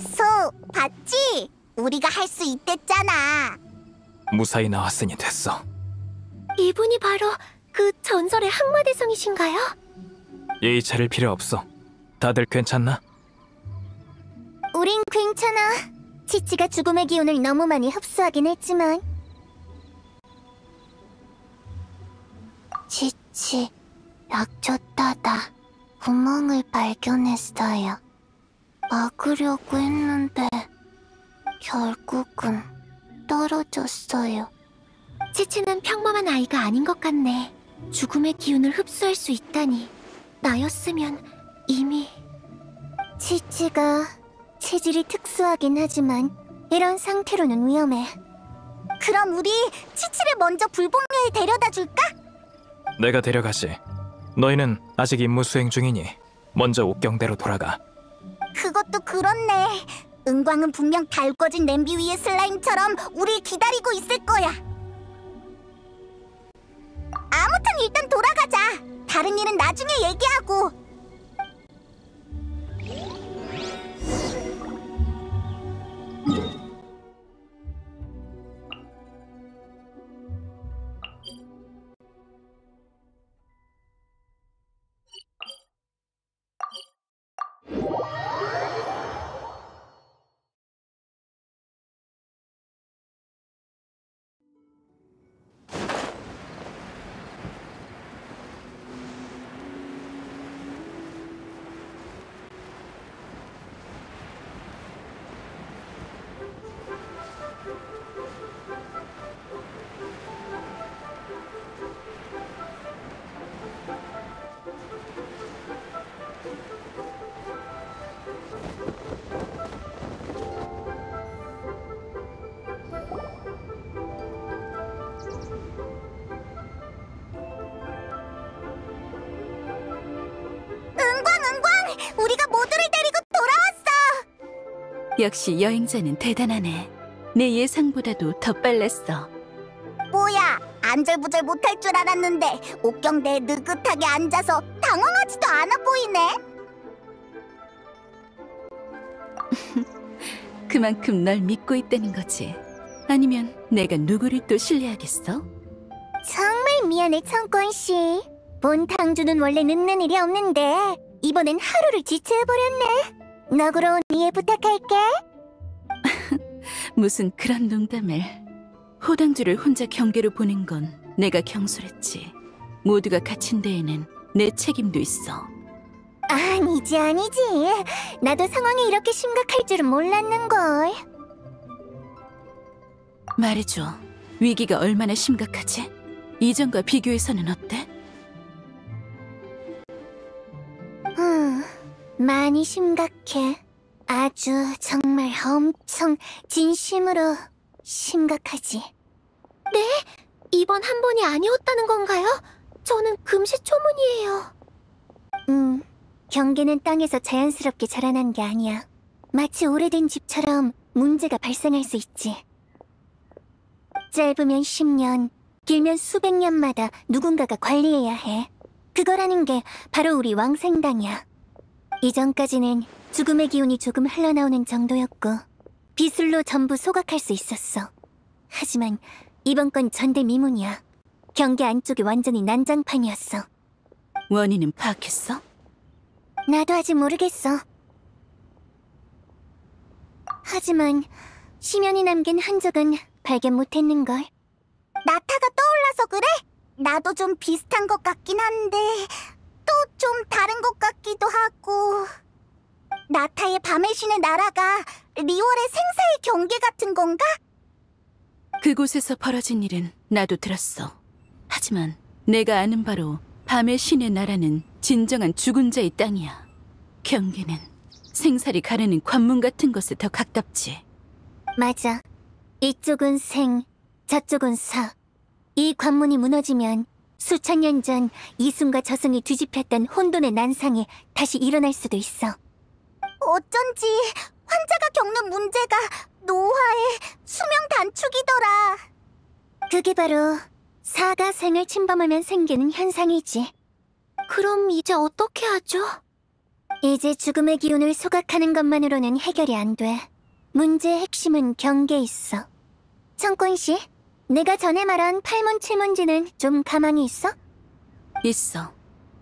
소, 봤지? 우리가 할 수 있댔잖아. 무사히 나왔으니 됐어. 이분이 바로 그 전설의 항마대성이신가요? 예의 차릴 필요 없어. 다들 괜찮나? 우린 괜찮아. 치치가 죽음의 기운을 너무 많이 흡수하긴 했지만. 치치, 약초 따다 구멍을 발견했어요. 막으려고 했는데 결국은 떨어졌어요. 치치는 평범한 아이가 아닌 것 같네. 죽음의 기운을 흡수할 수 있다니. 나였으면 이미... 치치가 체질이 특수하긴 하지만 이런 상태로는 위험해. 그럼 우리 치치를 먼저 불복류에 데려다 줄까? 내가 데려가지. 너희는 아직 임무 수행 중이니 먼저 옥경대로 돌아가. 그것도 그렇네. 은광은 분명 달궈진 냄비 위의 슬라임처럼 우릴 기다리고 있을 거야. 아무튼 일단 돌아가자. 다른 일은 나중에 얘기하고. 우리가 모두를 데리고 돌아왔어! 역시 여행자는 대단하네. 내 예상보다도 더 빨랐어. 뭐야, 안절부절 못할 줄 알았는데 옥경대에 느긋하게 앉아서 당황하지도 않아 보이네? 그만큼 널 믿고 있다는 거지. 아니면 내가 누구를 또 신뢰하겠어? 정말 미안해, 청권씨. 본 당주는 원래 늦는 일이 없는데 이번엔 하루를 지체해버렸네. 너그러운 이해 부탁할게. 무슨 그런 농담을. 호당주를 혼자 경계로 보낸 건 내가 경솔했지. 모두가 갇힌 데에는 내 책임도 있어. 아니지. 나도 상황이 이렇게 심각할 줄은 몰랐는걸. 말해줘. 위기가 얼마나 심각하지? 이전과 비교해서는 어때? 많이 심각해. 아주 정말 엄청 진심으로 심각하지. 네? 이번 한 번이 아니었다는 건가요? 저는 금시초문이에요. 경계는 땅에서 자연스럽게 자라난 게 아니야. 마치 오래된 집처럼 문제가 발생할 수 있지. 짧으면 10년, 길면 수백 년마다 누군가가 관리해야 해. 그거라는 게 바로 우리 왕생당이야. 이전까지는 죽음의 기운이 조금 흘러나오는 정도였고 비술로 전부 소각할 수 있었어. 하지만 이번 건 전대미문이야. 경계 안쪽이 완전히 난장판이었어. 원인은 파악했어? 나도 아직 모르겠어. 하지만 심연이 남긴 흔적은 발견 못했는걸. 나타가 떠올라서 그래? 나도 좀 비슷한 것 같긴 한데 또 좀 다른 것 같기도 하고. 나타의 밤의 신의 나라가 리월의 생사의 경계 같은 건가? 그곳에서 벌어진 일은 나도 들었어. 하지만 내가 아는 바로 밤의 신의 나라는 진정한 죽은 자의 땅이야. 경계는 생사를 가르는 관문 같은 것에 더 가깝지. 맞아. 이쪽은 생, 저쪽은 사. 이 관문이 무너지면 수천 년 전 이순과 저승이 뒤집혔던 혼돈의 난상이 다시 일어날 수도 있어. 어쩐지 환자가 겪는 문제가 노화에 수명 단축이더라. 그게 바로 사가 생을 침범하면 생기는 현상이지. 그럼 이제 어떻게 하죠? 이제 죽음의 기운을 소각하는 것만으로는 해결이 안 돼. 문제의 핵심은 경계에 있어. 청권씨, 내가 전에 말한 팔문칠문지는 좀 가망이 있어? 있어.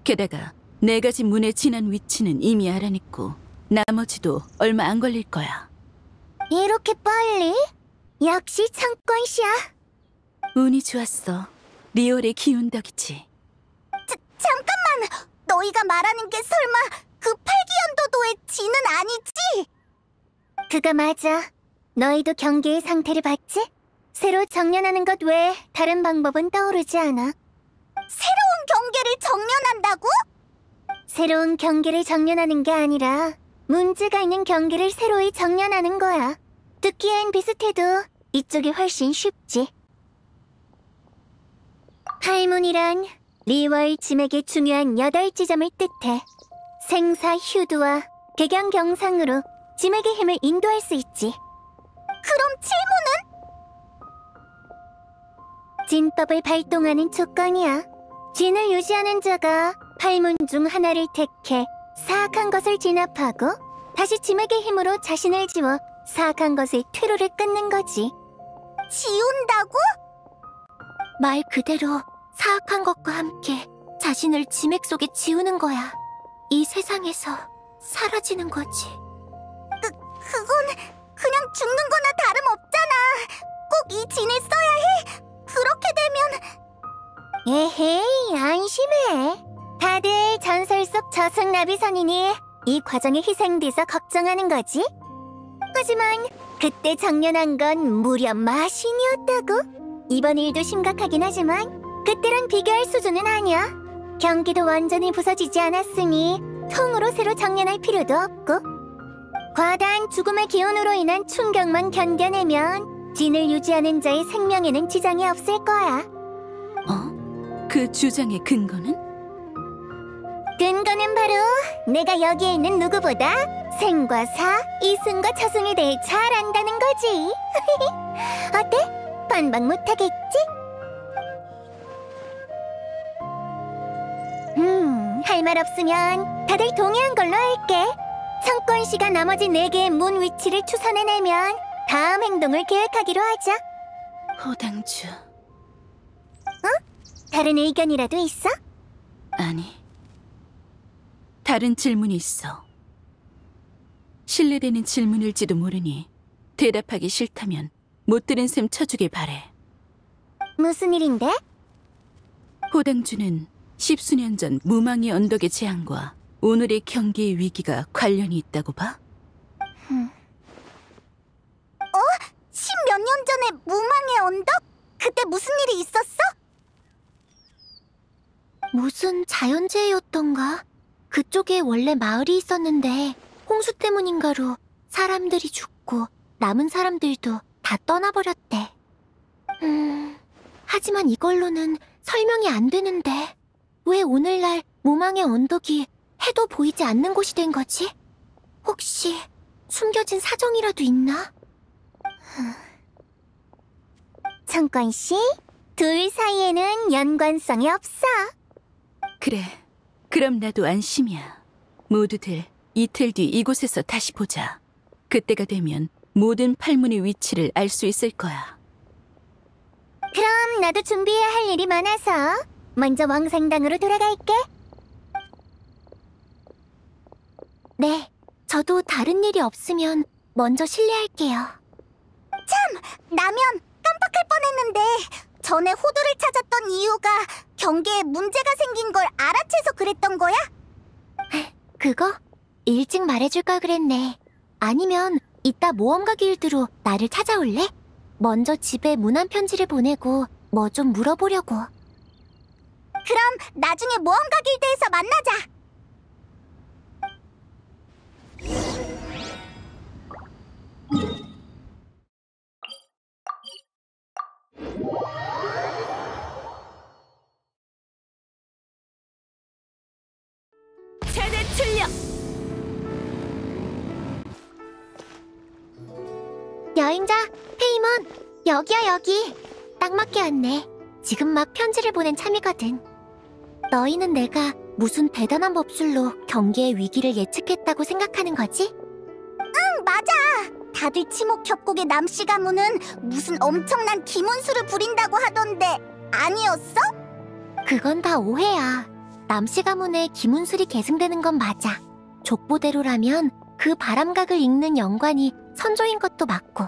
게다가 4가지 문의 진한 위치는 이미 알아냈고 나머지도 얼마 안 걸릴 거야. 이렇게 빨리? 역시 청권씨야. 운이 좋았어. 리올의 기운 덕이지. 잠깐만! 너희가 말하는 게 설마 그 팔기연도도의 진은 아니지? 그가 맞아. 너희도 경계의 상태를 봤지? 새로 정련하는 것 외에 다른 방법은 떠오르지 않아. 새로운 경계를 정련한다고? 새로운 경계를 정련하는 게 아니라 문제가 있는 경계를 새로이 정련하는 거야. 듣기엔 비슷해도 이쪽이 훨씬 쉽지. 팔문이란 리월 짐에게 중요한 8지점을 뜻해. 생사 휴두와 개경 경상으로 짐에게 힘을 인도할 수 있지. 그럼 칠문은? 진법을 발동하는 조건이야. 진을 유지하는 자가 팔문 중 하나를 택해 사악한 것을 진압하고 다시 짐에게 힘으로 자신을 지워 사악한 것의 퇴로를 끊는 거지. 지운다고? 말 그대로 사악한 것과 함께 자신을 지맥 속에 지우는 거야. 이 세상에서 사라지는 거지. 그건 그냥 죽는 거나 다름없잖아. 꼭 이 진을 써야 해. 그렇게 되면... 에헤이, 안심해. 다들 전설 속 저승나비선이니 이 과정에 희생돼서 걱정하는 거지. 하지만 그때 정련한 건 무려 마신이었다고. 이번 일도 심각하긴 하지만 그때랑 비교할 수준은 아니야. 경기도 완전히 부서지지 않았으니 통으로 새로 정련할 필요도 없고, 과다한 죽음의 기운으로 인한 충격만 견뎌내면 진을 유지하는 자의 생명에는 지장이 없을 거야. 그 주장의 근거는? 근거는 바로 내가 여기에 있는 누구보다 생과 사, 이승과 저승에 대해 잘 안다는 거지. 어때? 반박 못하겠지? 할 말 없으면 다들 동의한 걸로 할게. 청권씨가 나머지 4개의 문 위치를 추선해내면 다음 행동을 계획하기로 하자. 호당주. 다른 의견이라도 있어? 아니. 다른 질문이 있어. 신뢰되는 질문일지도 모르니 대답하기 싫다면 못 들은 셈 쳐주길 바래. 무슨 일인데? 호당주는 10수년 전 무망의 언덕의 재앙과 오늘의 경기의 위기가 관련이 있다고 봐? 10몇 년 전에 무망의 언덕? 그때 무슨 일이 있었어? 무슨 자연재해였던가? 그쪽에 원래 마을이 있었는데 홍수 때문인가로 사람들이 죽고 남은 사람들도 다 떠나버렸대. 하지만 이걸로는 설명이 안 되는데 왜 오늘날 무망의 언덕이 해도 보이지 않는 곳이 된 거지? 혹시 숨겨진 사정이라도 있나? 청권씨, 둘 사이에는 연관성이 없어. 그래. 그럼 나도 안심이야. 모두들 이틀 뒤 이곳에서 다시 보자. 그때가 되면 모든 팔문의 위치를 알 수 있을 거야. 그럼 나도 준비해야 할 일이 많아서 먼저 왕생당으로 돌아갈게. 네, 저도 다른 일이 없으면 먼저 실례할게요. 참! 라면 깜빡할 뻔했는데 전에 호두를 찾았던 이유가 경계에 문제가 생긴 걸 알아채서 그랬던 거야? 그거? 일찍 말해줄 걸 그랬네. 아니면 이따 모험가 길드로 나를 찾아올래? 먼저 집에 문안 편지를 보내고 뭐 좀 물어보려고. 그럼 나중에 모험가 길드에서 만나자. 최대 출력! 여행자, 페이몬, 여기야 여기. 딱 맞게 왔네. 지금 막 편지를 보낸 참이거든. 너희는 내가 무슨 대단한 법술로 경계의 위기를 예측했다고 생각하는 거지? 응, 맞아! 다들 치목 협곡의 남씨 가문은 무슨 엄청난 기문수를 부린다고 하던데 아니었어? 그건 다 오해야. 남씨 가문에 기문술이 계승되는 건 맞아. 족보대로라면 그 바람각을 읽는 영관이 선조인 것도 맞고.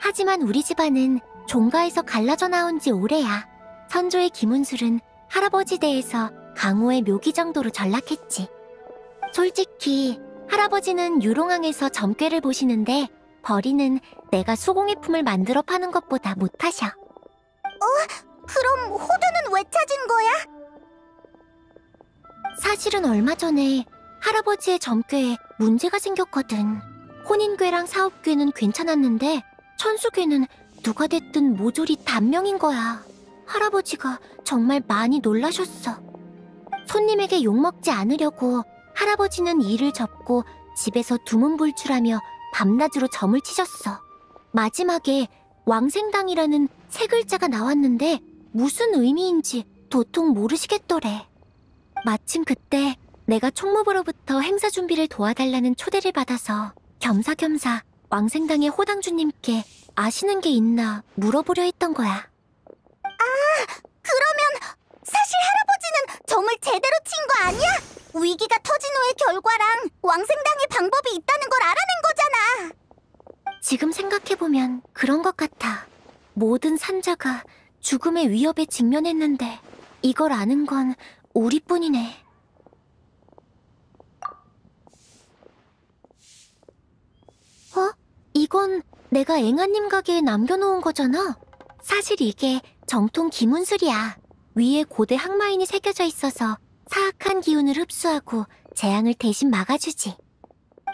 하지만 우리 집안은 종가에서 갈라져 나온 지 오래야. 선조의 기문술은 할아버지 댁에서 강호의 묘기 정도로 전락했지. 솔직히 할아버지는 유롱항에서 점괘를 보시는데 벌이는 내가 수공예품을 만들어 파는 것보다 못하셔. 그럼 호두는 왜 찾은 거야? 사실은 얼마 전에 할아버지의 점괘에 문제가 생겼거든. 혼인괴랑 사업괴는 괜찮았는데 천수괴는 누가 됐든 모조리 단명인 거야. 할아버지가 정말 많이 놀라셨어. 손님에게 욕먹지 않으려고 할아버지는 일을 접고 집에서 두문불출하며 밤낮으로 점을 치셨어. 마지막에 왕생당이라는 세 글자가 나왔는데 무슨 의미인지 도통 모르시겠더래. 마침 그때 내가 총무부로부터 행사 준비를 도와달라는 초대를 받아서 겸사겸사 왕생당의 호당주님께 아시는 게 있나 물어보려 했던 거야. 그러면 사실 할아버지는 점을 제대로 친 거 아니야? 위기가 터진 후의 결과랑 왕생당의 방법이 있다는 걸 알아낸 거잖아. 지금 생각해보면 그런 것 같아. 모든 산자가 죽음의 위협에 직면했는데 이걸 아는 건 우리뿐이네. 이건 내가 앵아님 가게에 남겨놓은 거잖아. 사실 이게 정통 기문술이야. 위에 고대 항마인이 새겨져 있어서 사악한 기운을 흡수하고 재앙을 대신 막아주지.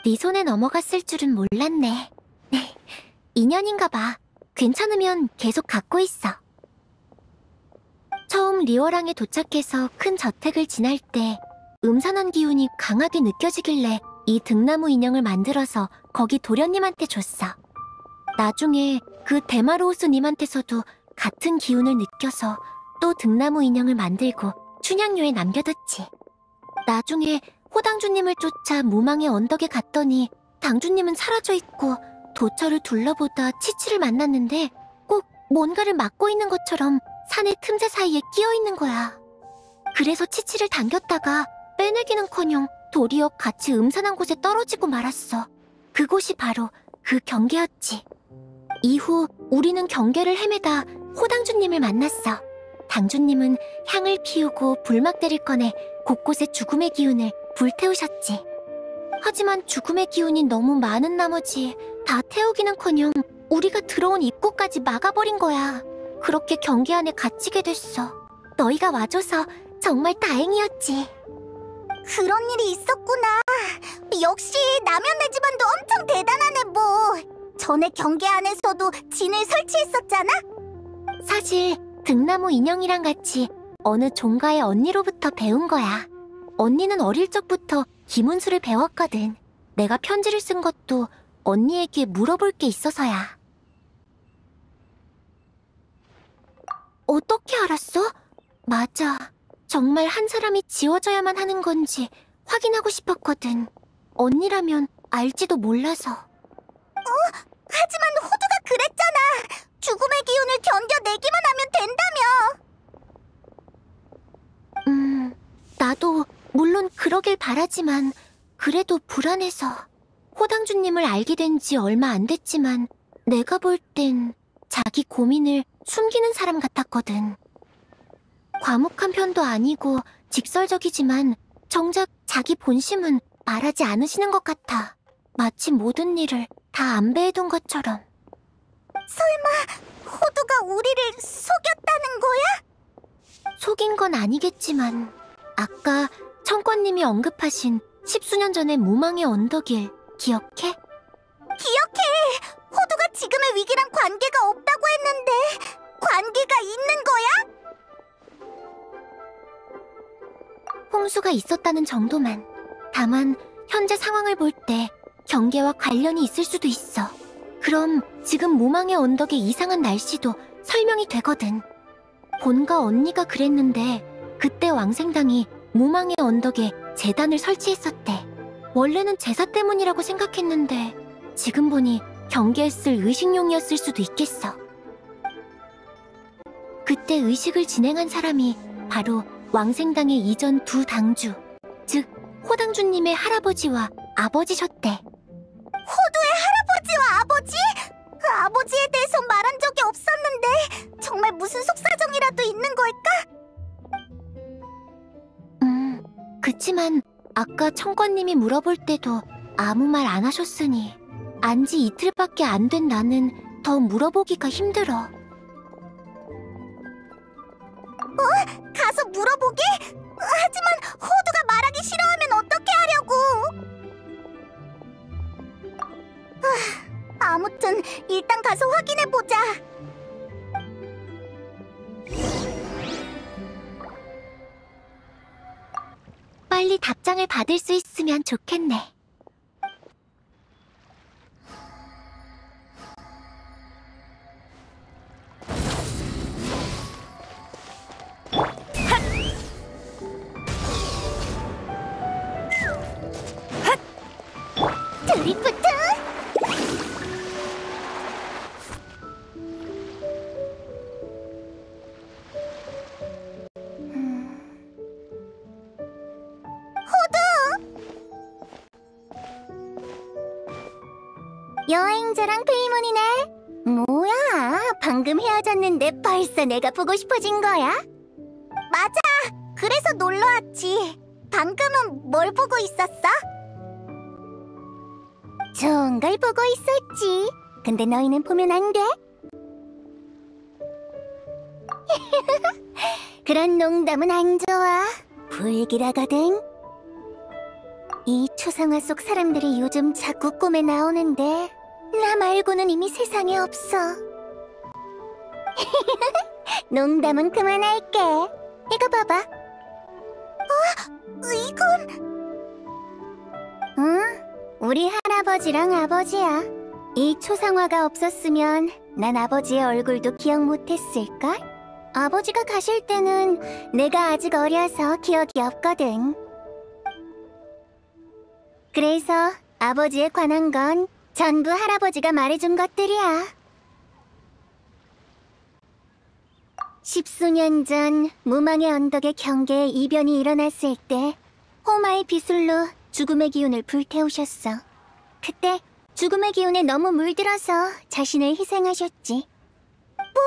네 손에 넘어갔을 줄은 몰랐네. 인연인가 봐. 괜찮으면 계속 갖고 있어. 처음 리워랑에 도착해서 큰 저택을 지날 때 음산한 기운이 강하게 느껴지길래 이 등나무 인형을 만들어서 거기 도련님한테 줬어. 나중에 그 데마로우스님한테서도 같은 기운을 느껴서 또 등나무 인형을 만들고 춘향료에 남겨뒀지. 나중에 호당주님을 쫓아 무망의 언덕에 갔더니 당주님은 사라져있고 도처를 둘러보다 치치를 만났는데 꼭 뭔가를 막고 있는 것처럼 산의 틈새 사이에 끼어있는 거야. 그래서 치치를 당겼다가 빼내기는커녕 도리어 같이 음산한 곳에 떨어지고 말았어. 그곳이 바로 그 경계였지. 이후 우리는 경계를 헤매다 호당주님을 만났어. 당주님은 향을 피우고 불막대를 꺼내 곳곳에 죽음의 기운을 불태우셨지. 하지만 죽음의 기운이 너무 많은 나머지 다 태우기는커녕 우리가 들어온 입구까지 막아버린 거야. 그렇게 경계 안에 갇히게 됐어. 너희가 와줘서 정말 다행이었지. 그런 일이 있었구나. 역시 남현네 집안도 엄청 대단하네 뭐. 전에 경계 안에서도 진을 설치했었잖아? 사실 등나무 인형이랑 같이 어느 종가의 언니로부터 배운 거야. 언니는 어릴 적부터 기문술을 배웠거든. 내가 편지를 쓴 것도 언니에게 물어볼 게 있어서야. 어떻게 알았어? 맞아. 정말 한 사람이 지워져야만 하는 건지 확인하고 싶었거든. 언니라면 알지도 몰라서. 하지만 호두가 그랬잖아. 죽음의 기운을 견뎌내기만 하면 된다며. 나도 물론 그러길 바라지만 그래도 불안해서. 호당주님을 알게 된 지 얼마 안 됐지만 내가 볼 땐 자기 고민을 숨기는 사람 같았거든. 과묵한 편도 아니고 직설적이지만 정작 자기 본심은 말하지 않으시는 것 같아. 마치 모든 일을 다 안배해둔 것처럼. 설마 호두가 우리를 속였다는 거야? 속인 건 아니겠지만 아까 청권님이 언급하신 10수년 전의 무망의 언덕일 기억해? 기억해! 호두가 지금의 위기랑 관계가 없다고 했는데 관계가 있는 거야? 홍수가 있었다는 정도만. 다만 현재 상황을 볼 때 경계와 관련이 있을 수도 있어. 그럼 지금 무망의 언덕의 이상한 날씨도 설명이 되거든. 본가 언니가 그랬는데 그때 왕생당이 무망의 언덕에 재단을 설치했었대. 원래는 제사 때문이라고 생각했는데 지금 보니 경계했을 의식용이었을 수도 있겠어. 그때 의식을 진행한 사람이 바로 왕생당의 이전 두 당주, 즉 호당주님의 할아버지와 아버지셨대. 호두의 할아버지와 아버지? 그 아버지에 대해서 말한 적이 없었는데 정말 무슨 속사정이라도 있는 걸까? 그치만 아까 청권님이 물어볼 때도 아무 말 안 하셨으니 안지 이틀밖에 안 된 나는 더 물어보기가 힘들어. 가서 물어보게? 하지만 호두가 말하기 싫어하면 어떻게 하려고? 아무튼 일단 가서 확인해보자. 빨리 답장을 받을 수 있으면 좋겠네. 드리프트? 여행자랑 페이몬이네. 뭐야, 방금 헤어졌는데 벌써 내가 보고 싶어진 거야? 맞아, 그래서 놀러왔지. 방금은 뭘 보고 있었어? 좋은 걸 보고 있었지. 근데 너희는 보면 안 돼? 그런 농담은 안 좋아. 불길하거든. 이 초상화 속 사람들이 요즘 자꾸 꿈에 나오는데 나 말고는 이미 세상에 없어. 농담은 그만할게. 이거 봐봐. 이건... 응? 우리 할아버지랑 아버지야. 이 초상화가 없었으면 난 아버지의 얼굴도 기억 못했을걸? 아버지가 가실 때는 내가 아직 어려서 기억이 없거든. 그래서 아버지에 관한 건 전부 할아버지가 말해준 것들이야. 10수년 전 무망의 언덕의 경계에 이변이 일어났을 때 호마의 비술로 죽음의 기운을 불태우셨어. 그때 죽음의 기운에 너무 물들어서 자신을 희생하셨지. 뭐?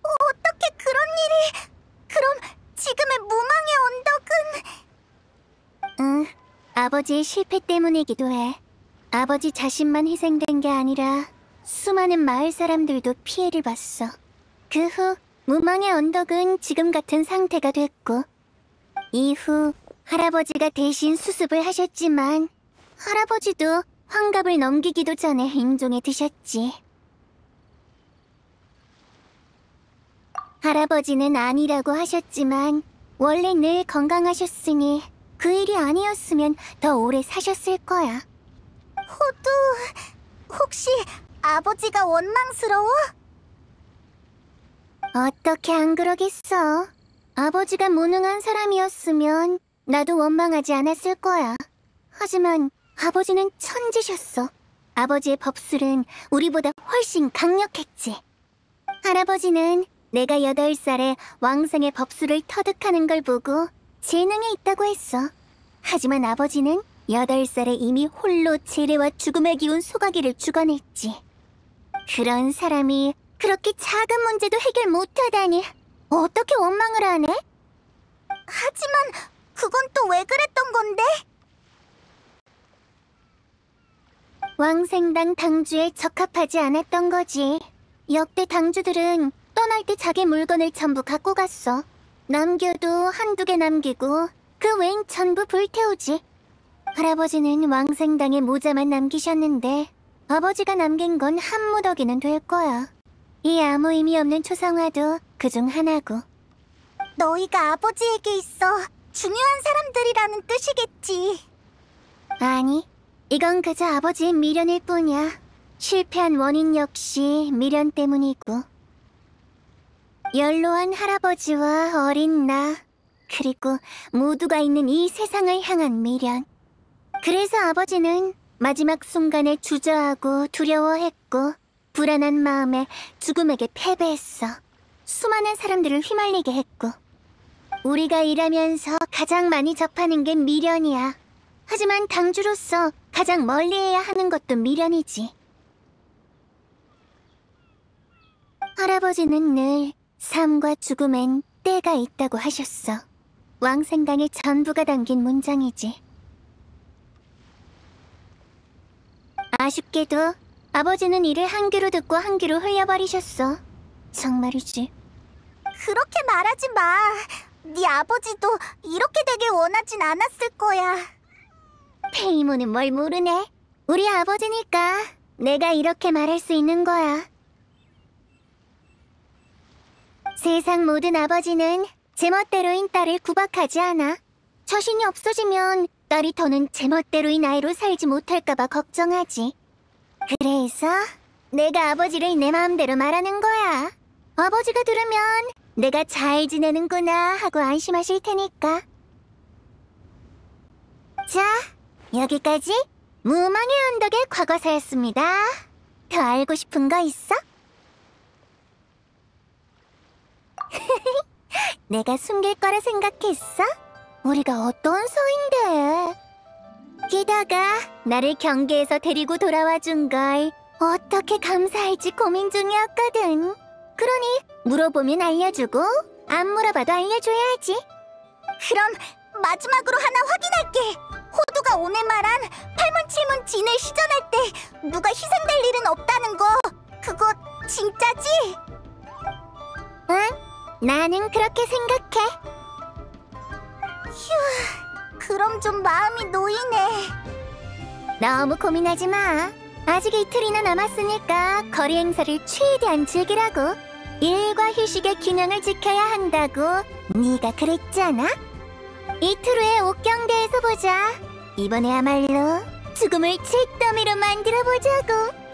어떻게 그런 일이... 그럼 지금의 무망의 언덕은... 응, 아버지의 실패 때문이기도 해. 아버지 자신만 희생된 게 아니라 수많은 마을 사람들도 피해를 봤어. 그 후 무망의 언덕은 지금 같은 상태가 됐고, 이후 할아버지가 대신 수습을 하셨지만 할아버지도 환갑을 넘기기도 전에 임종에 드셨지. 할아버지는 아니라고 하셨지만 원래 늘 건강하셨으니 그 일이 아니었으면 더 오래 사셨을 거야. 호두, 혹시 아버지가 원망스러워? 어떻게 안 그러겠어. 아버지가 무능한 사람이었으면 나도 원망하지 않았을 거야. 하지만 아버지는 천지셨어. 아버지의 법술은 우리보다 훨씬 강력했지. 할아버지는 내가 8살에 왕생의 법술을 터득하는 걸 보고 재능이 있다고 했어. 하지만 아버지는 8살에 이미 홀로 재래와 죽음의 기운 소각이를 주관했지. 그런 사람이 그렇게 작은 문제도 해결 못하다니 어떻게 원망을 하네? 하지만 그건 또 왜 그랬던 건데? 왕생당 당주에 적합하지 않았던 거지. 역대 당주들은 떠날 때 자기 물건을 전부 갖고 갔어. 남겨도 한두 개 남기고 그 외엔 전부 불태우지. 할아버지는 왕생당에 모자만 남기셨는데 아버지가 남긴 건 한 무더기는 될 거야. 이 아무 의미 없는 초상화도 그중 하나고. 너희가 아버지에게 있어 중요한 사람들이라는 뜻이겠지. 아니, 이건 그저 아버지의 미련일 뿐이야. 실패한 원인 역시 미련 때문이고. 연로한 할아버지와 어린 나, 그리고 모두가 있는 이 세상을 향한 미련. 그래서 아버지는 마지막 순간에 주저하고 두려워했고 불안한 마음에 죽음에게 패배했어. 수많은 사람들을 휘말리게 했고. 우리가 일하면서 가장 많이 접하는 게 미련이야. 하지만 당주로서 가장 멀리해야 하는 것도 미련이지. 할아버지는 늘 삶과 죽음엔 때가 있다고 하셨어. 왕생강의 전부가 담긴 문장이지. 아쉽게도 아버지는 이를 한 귀로 듣고 한 귀로 흘려버리셨어. 정말이지. 그렇게 말하지 마. 네 아버지도 이렇게 되길 원하진 않았을 거야. 페이모는 뭘 모르네. 우리 아버지니까 내가 이렇게 말할 수 있는 거야. 세상 모든 아버지는 제멋대로인 딸을 구박하지 않아. 자신이 없어지면 딸이 더는 제멋대로인 아이로 살지 못할까봐 걱정하지. 그래서 내가 아버지를 내 마음대로 말하는 거야. 아버지가 들으면 내가 잘 지내는구나 하고 안심하실 테니까. 자, 여기까지 무망의 언덕의 과거사였습니다. 더 알고 싶은 거 있어? 내가 숨길 거라 생각했어? 우리가 어떤 사이인데? 게다가 나를 경계에서 데리고 돌아와 준 걸 어떻게 감사할지 고민 중이었거든. 그러니 물어보면 알려주고 안 물어봐도 알려줘야지. 그럼 마지막으로 하나 확인할게. 호두가 오늘 말한 8문 7문 진을 시전할 때 누가 희생될 일은 없다는 거, 그거 진짜지? 응? 나는 그렇게 생각해. 휴, 그럼 좀 마음이 놓이네. 너무 고민하지 마. 아직 이틀이나 남았으니까 거리 행사를 최대한 즐기라고. 일과 휴식의 균형을 지켜야 한다고 네가 그랬잖아? 이틀 후에 옥경대에서 보자. 이번에야말로 죽음을 잿더미로 만들어보자고.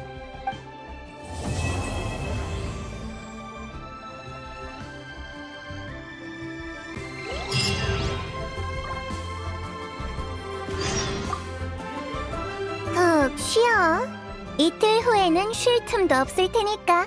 푹 쉬어. 이틀 후에는 쉴 틈도 없을 테니까.